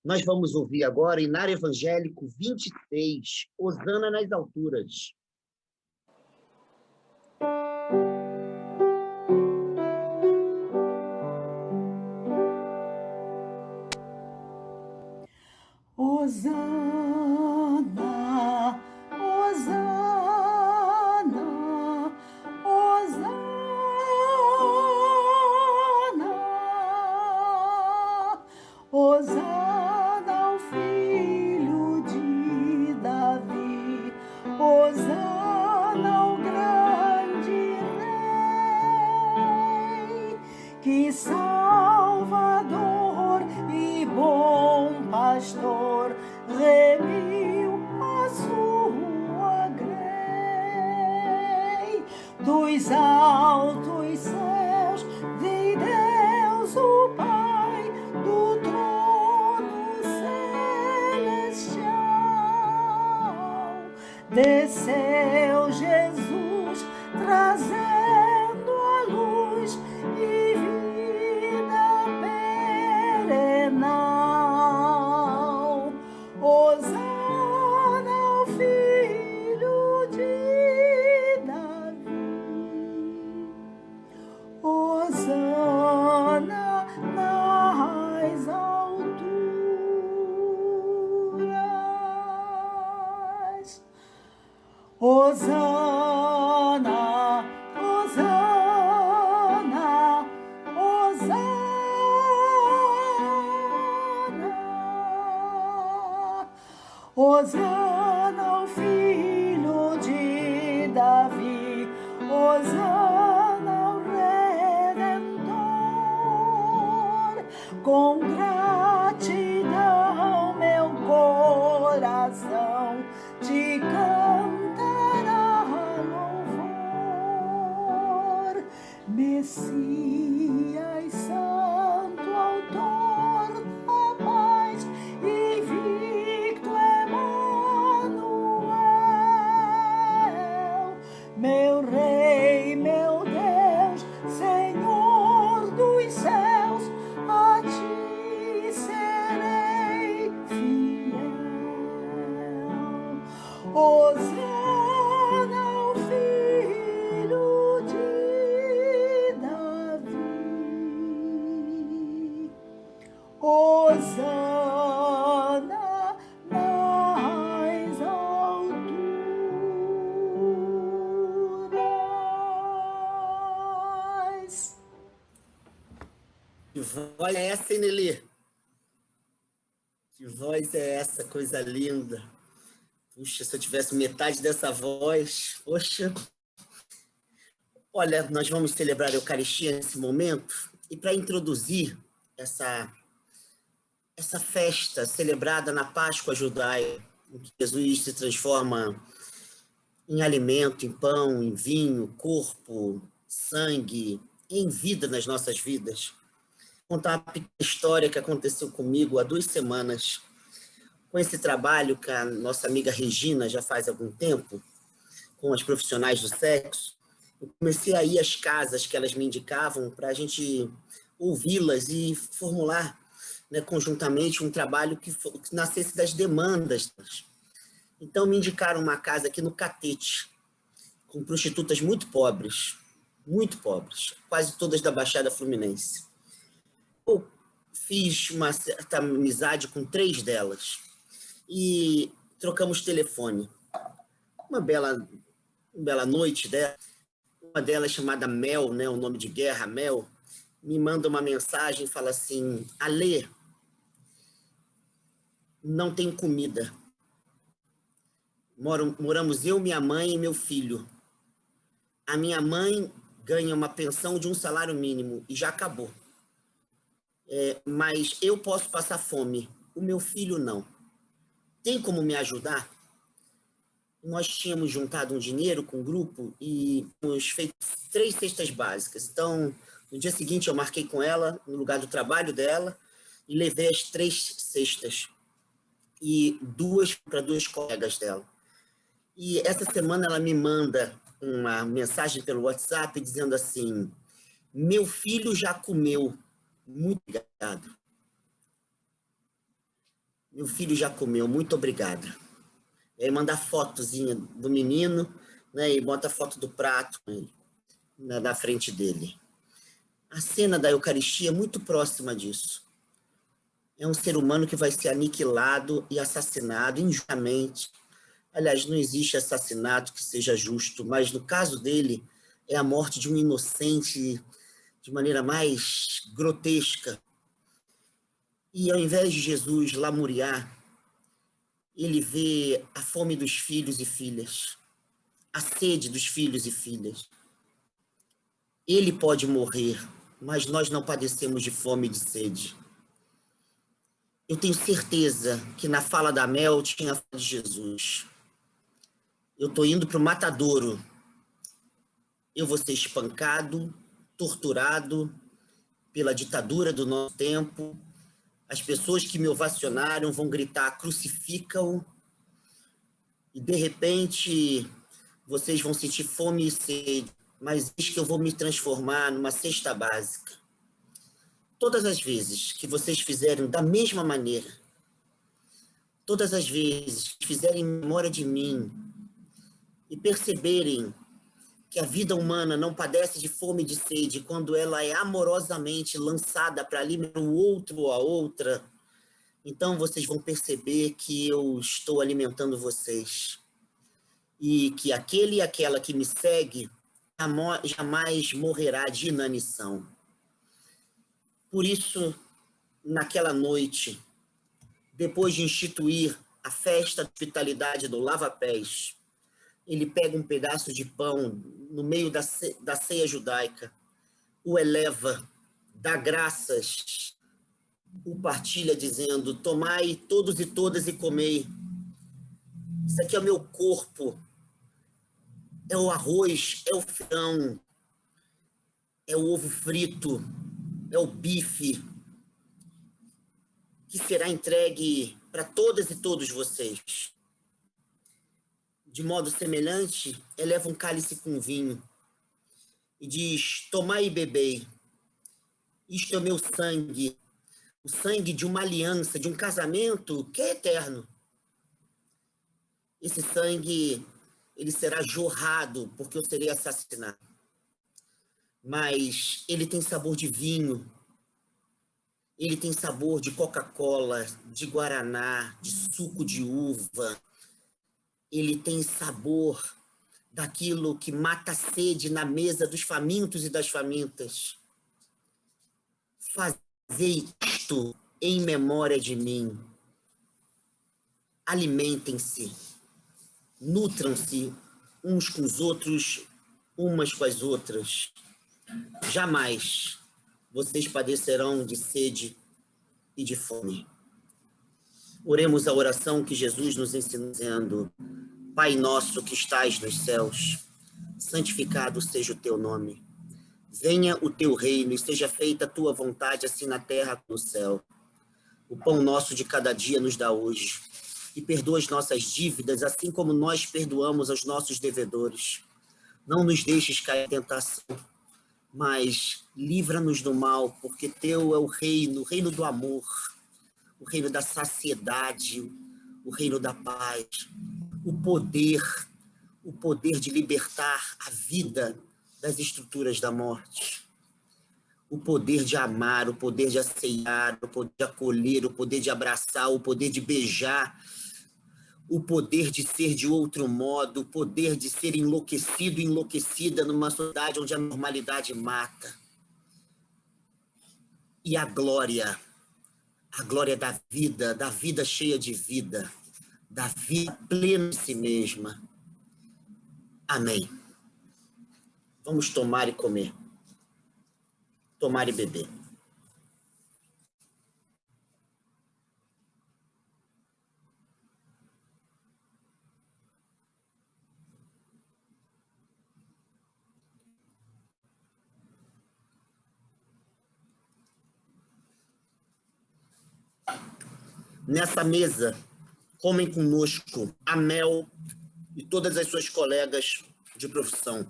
Nós vamos ouvir agora Inário Evangélico 26, Hosana nas alturas. Hosana, Hosana, Hosana, Hosana ao filho de Davi, Hosana ao grande rei, que Salvador e bom pastor remiu a sua grei. Dos altos céus vi Deus o Pai do trono celestial. Desceu Jesus trazendo a luz e vida perenal. Hosana ao filho de Davi, Hosana nas alturas. Hosana, Hosana, Hosana. Hosana ao filho de Davi, Hosana ao Redentor. Com gratidão meu coração te cantará louvor. Messias, santo autor da paz, invicto Emanuel, meu rei, meu Deus, Senhor dos céus, a ti serei fiel. Hosana ao filho de Davi, Hosana nas alturas. Que voz é essa, hein, Nelly? Que voz é essa, coisa linda. Puxa, se eu tivesse metade dessa voz, poxa. Olha, nós vamos celebrar a Eucaristia nesse momento, e para introduzir essa festa celebrada na Páscoa judaica, em que Jesus se transforma em alimento, em pão, em vinho, corpo, sangue, em vida nas nossas vidas. Vou contar uma pequena história que aconteceu comigo há 2 semanas, com esse trabalho que a nossa amiga Regina já faz algum tempo, com as profissionais do sexo. Eu comecei a ir às casas que elas me indicavam para a gente ouvi-las e formular né, conjuntamente um trabalho que nascesse das demandas. Então, me indicaram uma casa aqui no Catete, com prostitutas muito pobres, quase todas da Baixada Fluminense. Eu fiz uma certa amizade com 3 delas e trocamos telefone. Uma bela noite dela, uma delas chamada Mel, né, o nome de guerra, Mel, me manda uma mensagem e fala assim: Alê, não tem comida. Moramos eu, minha mãe e meu filho. A minha mãe ganha uma pensão de 1 salário mínimo e já acabou. Mas eu posso passar fome, o meu filho não. Tem como me ajudar? Nós tínhamos juntado um dinheiro com o grupo e tínhamos feito 3 cestas básicas. Então, no dia seguinte eu marquei com ela, no lugar do trabalho dela, e levei as 3 cestas. E 2 para 2 colegas dela. E essa semana ela me manda uma mensagem pelo WhatsApp dizendo assim: meu filho já comeu, muito obrigado. Meu filho já comeu, muito obrigado. E aí manda a fotozinha do menino, né, e bota a foto do prato na frente dele. A cena da Eucaristia é muito próxima disso. É um ser humano que vai ser aniquilado e assassinado injustamente. Aliás, não existe assassinato que seja justo, mas no caso dele, é a morte de um inocente de maneira mais grotesca. E ao invés de Jesus lamuriar, ele vê a fome dos filhos e filhas, a sede dos filhos e filhas. Ele pode morrer, mas nós não padecemos de fome e de sede. Eu tenho certeza que na fala da Mel tinha a fala de Jesus. Eu estou indo para o matadouro. Eu vou ser espancado, torturado pela ditadura do nosso tempo. As pessoas que me ovacionaram vão gritar: crucifica-o. E, de repente, vocês vão sentir fome e sede. Mas eis que eu vou me transformar numa cesta básica. Todas as vezes que vocês fizerem da mesma maneira, todas as vezes que fizerem memória de mim e perceberem que a vida humana não padece de fome e de sede quando ela é amorosamente lançada para alimentar o outro ou a outra, então vocês vão perceber que eu estou alimentando vocês. E que aquele e aquela que me segue jamais morrerá de inanição. Por isso, naquela noite, depois de instituir a festa de hospitalidade do lava-pés, ele pega um pedaço de pão no meio da ceia judaica, o eleva, dá graças, o partilha dizendo: tomai todos e todas e comei. Isso aqui é o meu corpo, é o arroz, é o feijão, é o ovo frito, é o bife, que será entregue para todas e todos vocês. De modo semelhante, eleva um cálice com vinho e diz: tomai e bebei. Isto é o meu sangue, o sangue de uma aliança, de um casamento que é eterno. Esse sangue, ele será jorrado porque eu serei assassinado. Mas ele tem sabor de vinho, ele tem sabor de Coca-Cola, de Guaraná, de suco de uva. Ele tem sabor daquilo que mata a sede na mesa dos famintos e das famintas. Fazei isto em memória de mim. Alimentem-se, nutram-se uns com os outros, umas com as outras. Jamais vocês padecerão de sede e de fome. Oremos a oração que Jesus nos ensinou, dizendo: Pai nosso que estais nos céus, santificado seja o teu nome. Venha o teu reino e seja feita a tua vontade, assim na terra como no céu. O pão nosso de cada dia nos dá hoje. E perdoa as nossas dívidas, assim como nós perdoamos aos nossos devedores. Não nos deixes cair em tentação, mas livra-nos do mal, porque teu é o reino do amor, o reino da saciedade, o reino da paz, o poder de libertar a vida das estruturas da morte, o poder de amar, o poder de aceitar, o poder de acolher, o poder de abraçar, o poder de beijar, o poder de ser de outro modo, o poder de ser enlouquecido, enlouquecida numa sociedade onde a normalidade mata. E a glória da vida cheia de vida, da vida plena de si mesma. Amém. Vamos tomar e comer. Tomar e beber. Nessa mesa, comem conosco a Mel e todas as suas colegas de profissão,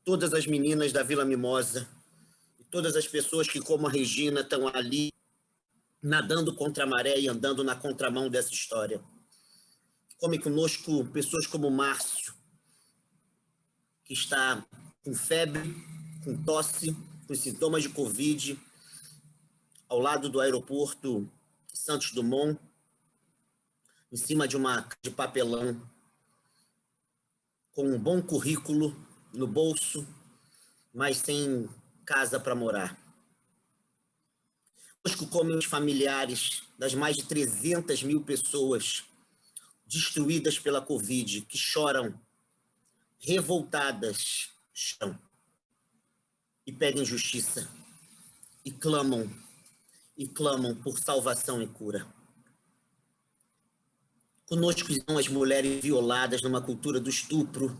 todas as meninas da Vila Mimosa, e todas as pessoas que, como a Regina, estão ali nadando contra a maré e andando na contramão dessa história. Comem conosco pessoas como o Márcio, que está com febre, com tosse, com sintomas de Covid, ao lado do aeroporto Santos Dumont, em cima de uma de papelão, com um bom currículo no bolso, mas sem casa para morar. Conosco comem os familiares das mais de 300 mil pessoas destruídas pela Covid, que choram, revoltadas, choram, e pedem justiça, e clamam por salvação e cura. Conosco estão as mulheres violadas numa cultura do estupro,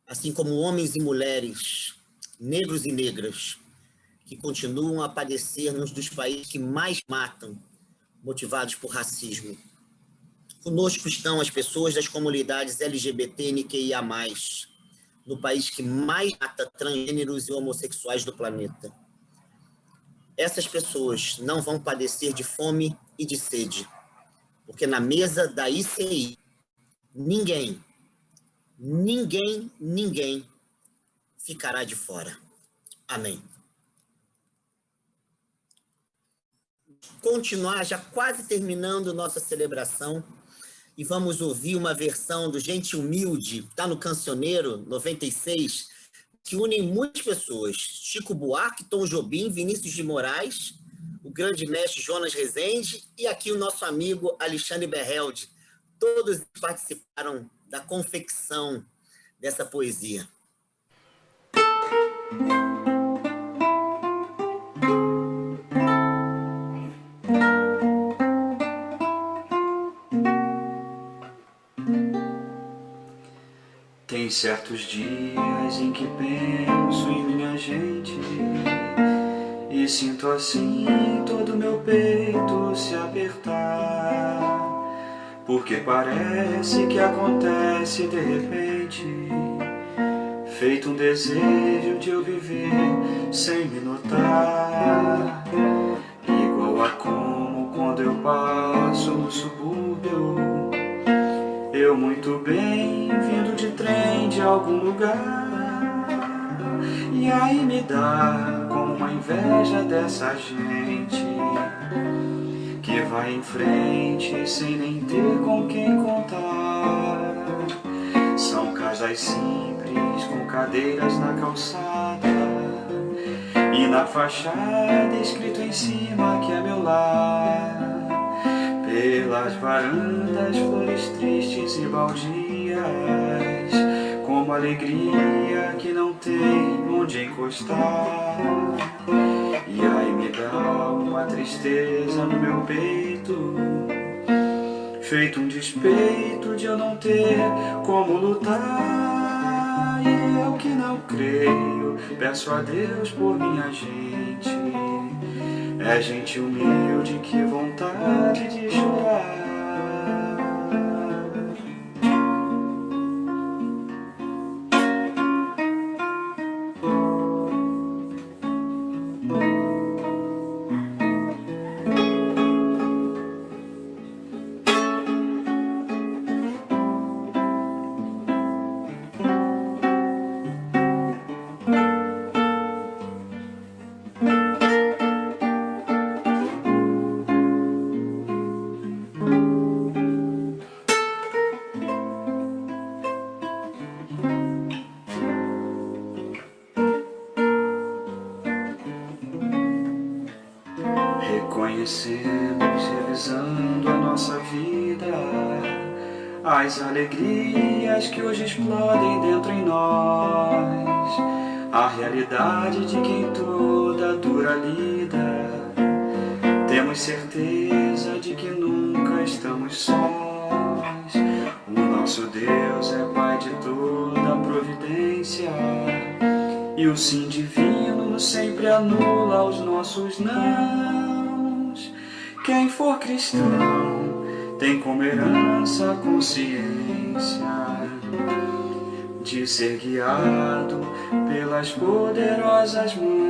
assim como homens e mulheres, negros e negras, que continuam a padecer nos dos países que mais matam, motivados por racismo. Conosco estão as pessoas das comunidades LGBTQIA+, no país que mais mata transgêneros e homossexuais do planeta. Essas pessoas não vão padecer de fome e de sede, porque na mesa da ICI, ninguém ficará de fora. Amém. Continuar, já quase terminando nossa celebração, e vamos ouvir uma versão do Gente Humilde, está no Cancioneiro 96, que unem muitas pessoas: Chico Buarque, Tom Jobim, Vinícius de Moraes, o grande mestre Jonas Rezende e aqui o nosso amigo Alexandre Berrelde. Todos participaram da confecção dessa poesia. Tem certos dias em que penso em minha gente e sinto assim todo meu peito se apertar, porque parece que acontece de repente, feito um desejo de eu viver sem me notar, igual a como quando eu passo no subúrbio, eu muito bem vindo de trem de algum lugar, e aí me dá como uma inveja dessa gente que vai em frente sem nem ter com quem contar. São casais simples com cadeiras na calçada e na fachada escrito em cima que é meu lar. Pelas varandas, flores tristes e baldias, como alegria que não tem onde encostar. E aí me dá uma tristeza no meu peito, feito um despeito de eu não ter como lutar. E eu que não creio, peço a Deus por minha gente. É gente humilde, que vontade de chorar. conhecemos, revisando a nossa vida, as alegrias que hoje explodem dentro em nós, a realidade de quem toda dura lida. Temos certeza de que nunca estamos sós. O nosso Deus é Pai de toda a providência, e o sim divino sempre anula os nossos nãos. Quem for cristão tem como herança a consciência de ser guiado pelas poderosas mãos.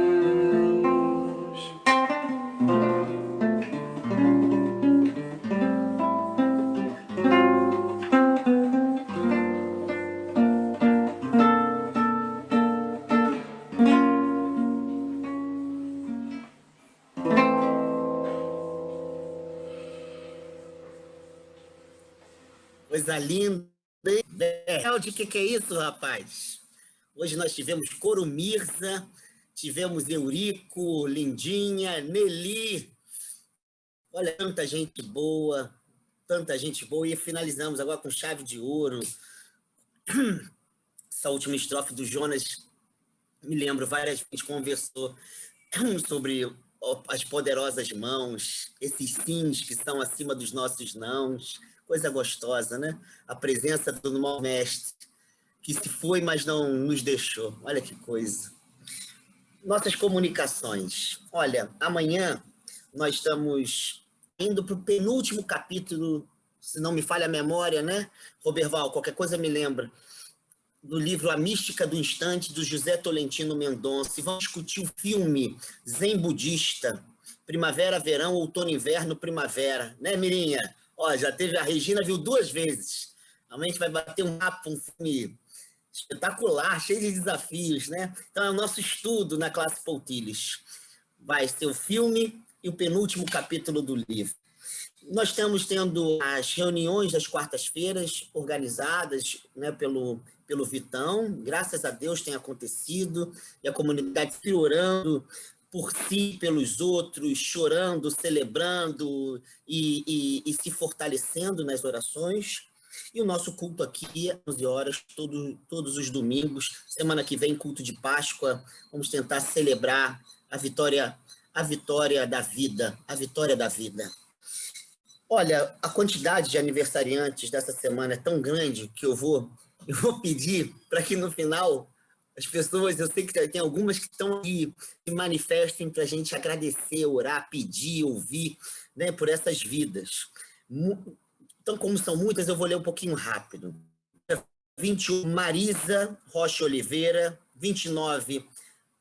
Coisa linda. De que é isso, rapaz? Hoje nós tivemos Coro Mirza, tivemos Eurico, Lindinha, Nelly. Olha, tanta gente boa, tanta gente boa. E finalizamos agora com chave de ouro. Essa última estrofe do Jonas, me lembro, várias vezes conversou sobre as poderosas mãos, esses sims que estão acima dos nossos nãos. Coisa gostosa, né? A presença do nosso mestre, que se foi, mas não nos deixou. Olha que coisa. Nossas comunicações. Olha, amanhã nós estamos indo para o penúltimo capítulo, se não me falha a memória, né? Roberval, qualquer coisa me lembra, do livro A Mística do Instante, do José Tolentino Mendonça. E vamos discutir o filme Zen Budista, Primavera, Verão, Outono, Inverno, Primavera. Né, Mirinha? Ó, já teve, a Regina viu 2 vezes. Amanhã a gente vai bater um papo, um filme espetacular, cheio de desafios, né? Então é o nosso estudo na classe Poutilhas. Vai ser o filme e o penúltimo capítulo do livro. Nós estamos tendo as reuniões das quartas-feiras organizadas, né, pelo Vitão. Graças a Deus tem acontecido, e a comunidade se orando por si, pelos outros, chorando, celebrando e se fortalecendo nas orações. E o nosso culto aqui, às 11 horas, todos os domingos. Semana que vem, culto de Páscoa. Vamos tentar celebrar a vitória da vida, a vitória da vida. Olha, a quantidade de aniversariantes dessa semana é tão grande que eu vou pedir para que no final as pessoas, eu sei que tem algumas que estão aqui, se manifestem para a gente agradecer, orar, pedir, ouvir, né, por essas vidas. Então, como são muitas, eu vou ler um pouquinho rápido. 21, Marisa Rocha Oliveira. 29,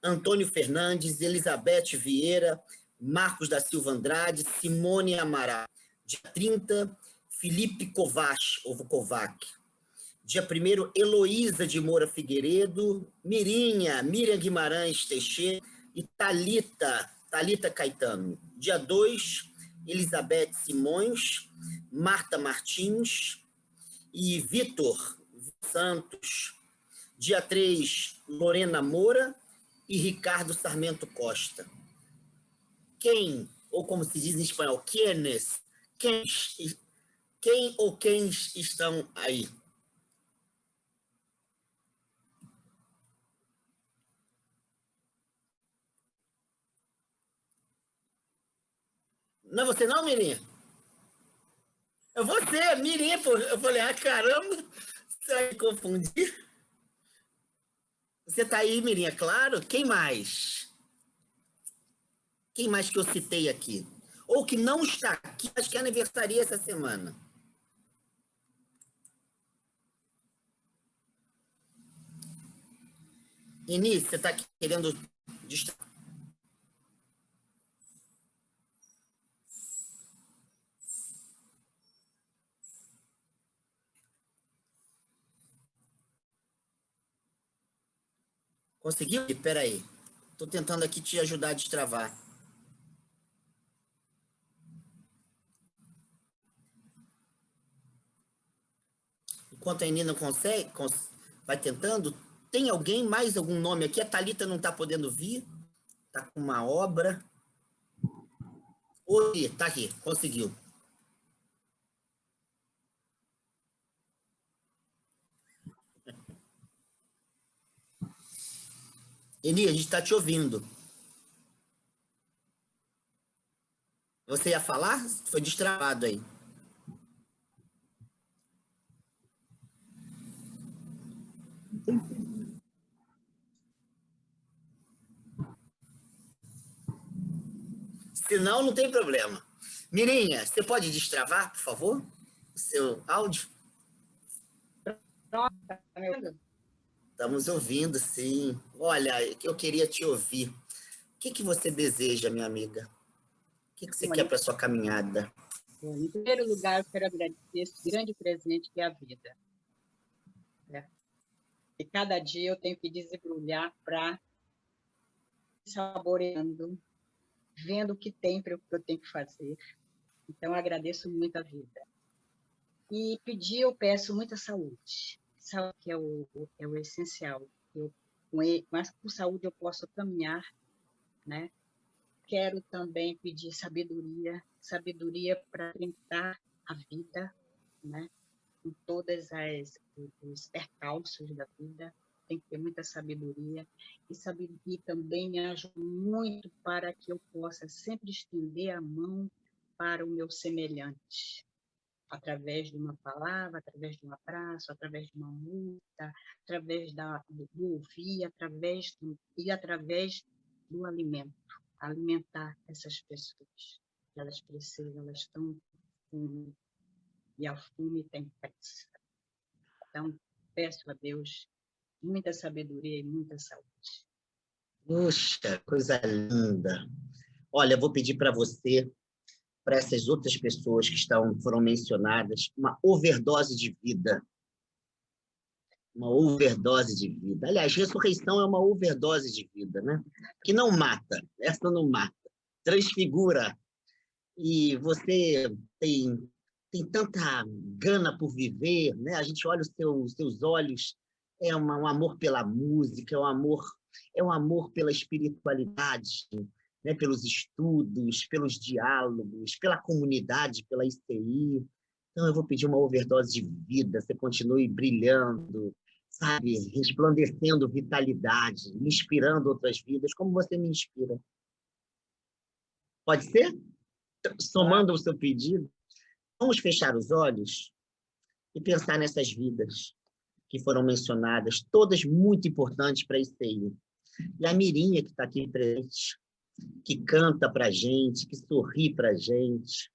Antônio Fernandes, Elizabeth Vieira, Marcos da Silva Andrade, Simone Amaral. Dia 30, Felipe Kovac. Dia 1º, Heloísa de Moura Figueiredo, Miriam Guimarães Teixeira e Thalita Caetano. Dia 2, Elizabeth Simões, Marta Martins e Vitor Santos. Dia 3, Lorena Moura e Ricardo Sarmento Costa. Quem, ou como se diz em espanhol, quienes, quem ou quens estão aí? Não é você não, Mirinha? É você, Mirinha, pô. Eu falei, caramba, você vai me confundir? Você tá aí, Mirinha, claro? Quem mais? Quem mais que eu citei aqui? Ou que não está aqui, acho que é aniversaria essa semana. Início, você está querendo destacar? Conseguiu? Espera aí. Estou tentando aqui te ajudar a destravar. Enquanto a Inês não consegue, vai tentando. Tem alguém, mais algum nome aqui? A Thalita não está podendo vir. Está com uma obra. Oi, tá aqui, conseguiu. Eni, a gente está te ouvindo. Você ia falar? Foi destravado aí. Se não, não tem problema. Mirinha, você pode destravar, por favor, o seu áudio? Pronto, tá me ouvindo? Estamos ouvindo, sim. Olha, eu queria te ouvir. O que você deseja, minha amiga? O que você quer para sua caminhada? Em primeiro lugar, eu quero agradecer esse grande presente que é a vida. E cada dia eu tenho que desembrulhar para saboreando, vendo o que tem para o que eu tenho que fazer. Então, eu agradeço muito a vida. E pedir, eu peço muita saúde. Saúde que é o essencial. Mas com saúde eu posso caminhar, né? Quero também pedir sabedoria para enfrentar a vida, né? Com todas os percalços da vida, tem que ter muita sabedoria. E também me ajuda muito para que eu possa sempre estender a mão para o meu semelhante, através de uma palavra, através de um abraço, através de uma música, através do ouvir, através do alimento. Alimentar essas pessoas. Elas precisam, elas estão com fome, e a fome tem pressa. Então, peço a Deus muita sabedoria e muita saúde. Puxa, coisa linda. Olha, eu vou pedir para você, para essas outras pessoas que foram mencionadas, uma overdose de vida. Uma overdose de vida. Aliás, ressurreição é uma overdose de vida, né? Que não mata, essa não mata, transfigura. E você tem tanta gana por viver, né? A gente olha os seus olhos, um amor pela música, é um amor pela espiritualidade, né? Pelos estudos, pelos diálogos, pela comunidade, pela ICI. Então, eu vou pedir uma overdose de vida, você continue brilhando, sabe, resplandecendo vitalidade, inspirando outras vidas, como você me inspira. Pode ser? Somando o seu pedido, vamos fechar os olhos e pensar nessas vidas que foram mencionadas, todas muito importantes para isso aí. E a Mirinha, que está aqui presente, que canta para a gente, que sorri para a gente,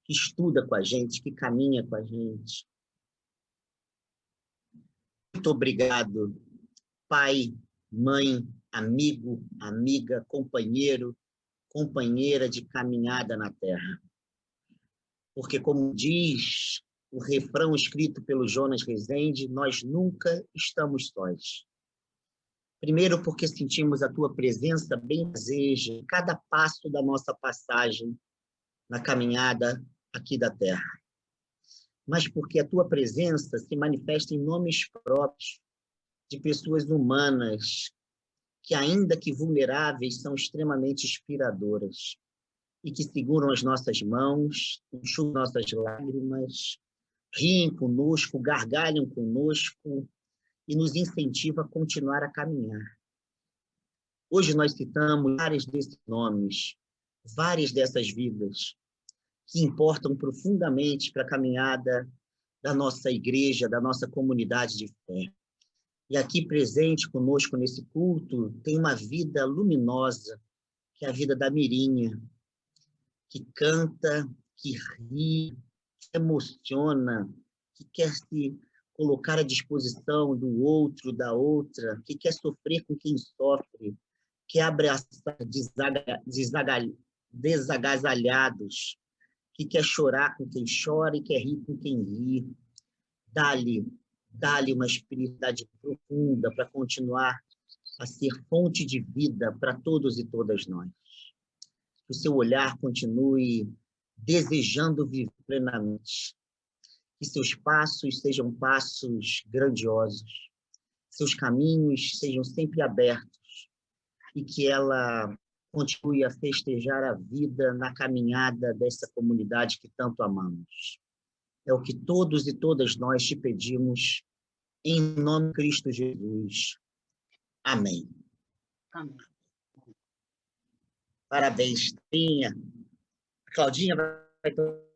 que estuda com a gente, que caminha com a gente. Muito obrigado, pai, mãe, amigo, amiga, companheiro, companheira de caminhada na Terra. Porque, como diz o refrão escrito pelo Jonas Rezende, nós nunca estamos sós. Primeiro, porque sentimos a tua presença bem deseja em cada passo da nossa passagem na caminhada aqui da Terra. Mas porque a tua presença se manifesta em nomes próprios de pessoas humanas que, ainda que vulneráveis, são extremamente inspiradoras e que seguram as nossas mãos, enxugam nossas lágrimas, riem conosco, gargalham conosco e nos incentivam a continuar a caminhar. Hoje nós citamos vários desses nomes, várias dessas vidas que importam profundamente para a caminhada da nossa igreja, da nossa comunidade de fé. E aqui presente conosco nesse culto tem uma vida luminosa, que é a vida da Mirinha, que canta, que ri, que emociona, que quer se colocar à disposição do outro, da outra, que quer sofrer com quem sofre, quer abraçar desagasalhados, que quer chorar com quem chora e quer rir com quem ri. Dá-lhe uma espiritualidade profunda para continuar a ser fonte de vida para todos e todas nós. Que o seu olhar continue desejando viver plenamente. Que seus passos sejam passos grandiosos. Seus caminhos sejam sempre abertos. E que ela continue a festejar a vida na caminhada dessa comunidade que tanto amamos. É o que todos e todas nós te pedimos, em nome de Cristo Jesus. Amém. Amém. Parabéns, Tinha. A Claudinha vai tocar.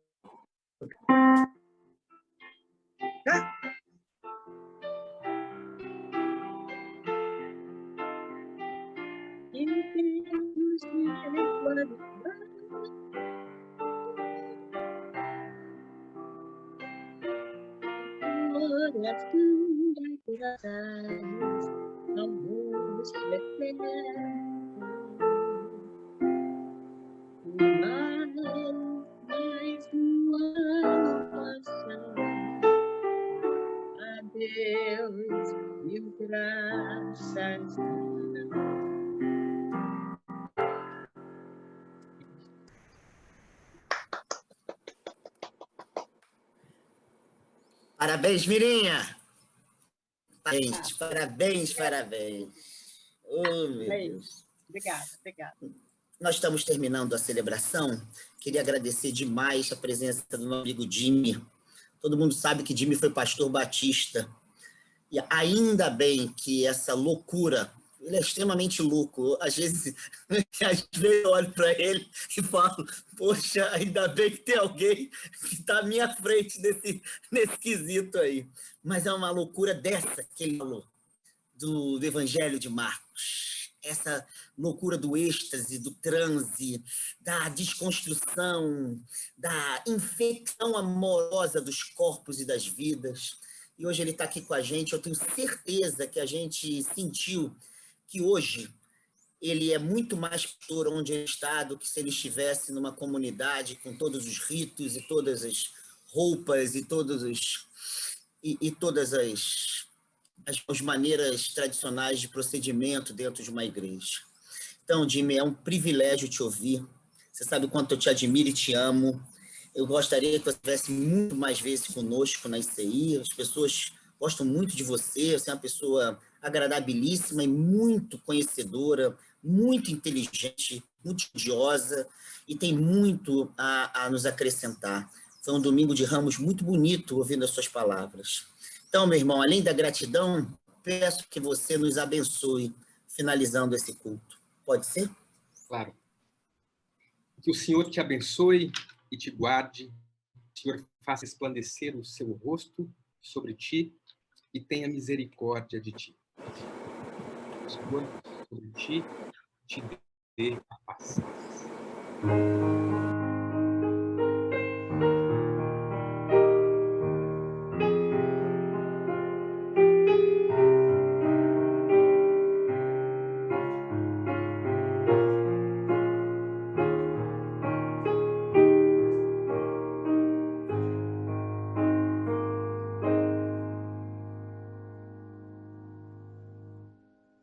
Adeus, mil graças. Parabéns, Mirinha! Parabéns, parabéns, parabéns. Oh, meu Deus. Obrigada. Nós estamos terminando a celebração. Queria agradecer demais a presença do meu amigo Jimmy. Todo mundo sabe que Jimmy foi pastor batista. E ainda bem que essa loucura, ele é extremamente louco. Às vezes eu olho para ele e falo, poxa, ainda bem que tem alguém que está à minha frente nesse quesito aí. Mas é uma loucura dessa que ele falou, do Evangelho de Marcos. Essa loucura do êxtase, do transe, da desconstrução, da infecção amorosa dos corpos e das vidas. E hoje ele está aqui com a gente. Eu tenho certeza que a gente sentiu que hoje ele é muito mais pastor onde ele está do que se ele estivesse numa comunidade com todos os ritos e todas as roupas e todas as maneiras tradicionais de procedimento dentro de uma igreja. Então, Jimmy, é um privilégio te ouvir. Você sabe o quanto eu te admiro e te amo. Eu gostaria que você estivesse muito mais vezes conosco na ICI. As pessoas gostam muito de você. Você é uma pessoa agradabilíssima e muito conhecedora, muito inteligente, muito estudiosa e tem muito a nos acrescentar. Foi um domingo de Ramos muito bonito ouvindo as suas palavras. Então, meu irmão, além da gratidão, peço que você nos abençoe finalizando esse culto. Pode ser? Claro. Que o Senhor te abençoe e te guarde. O Senhor faça resplandecer o seu rosto sobre ti e tenha misericórdia de ti. O Senhor sobre ti te dê a paz.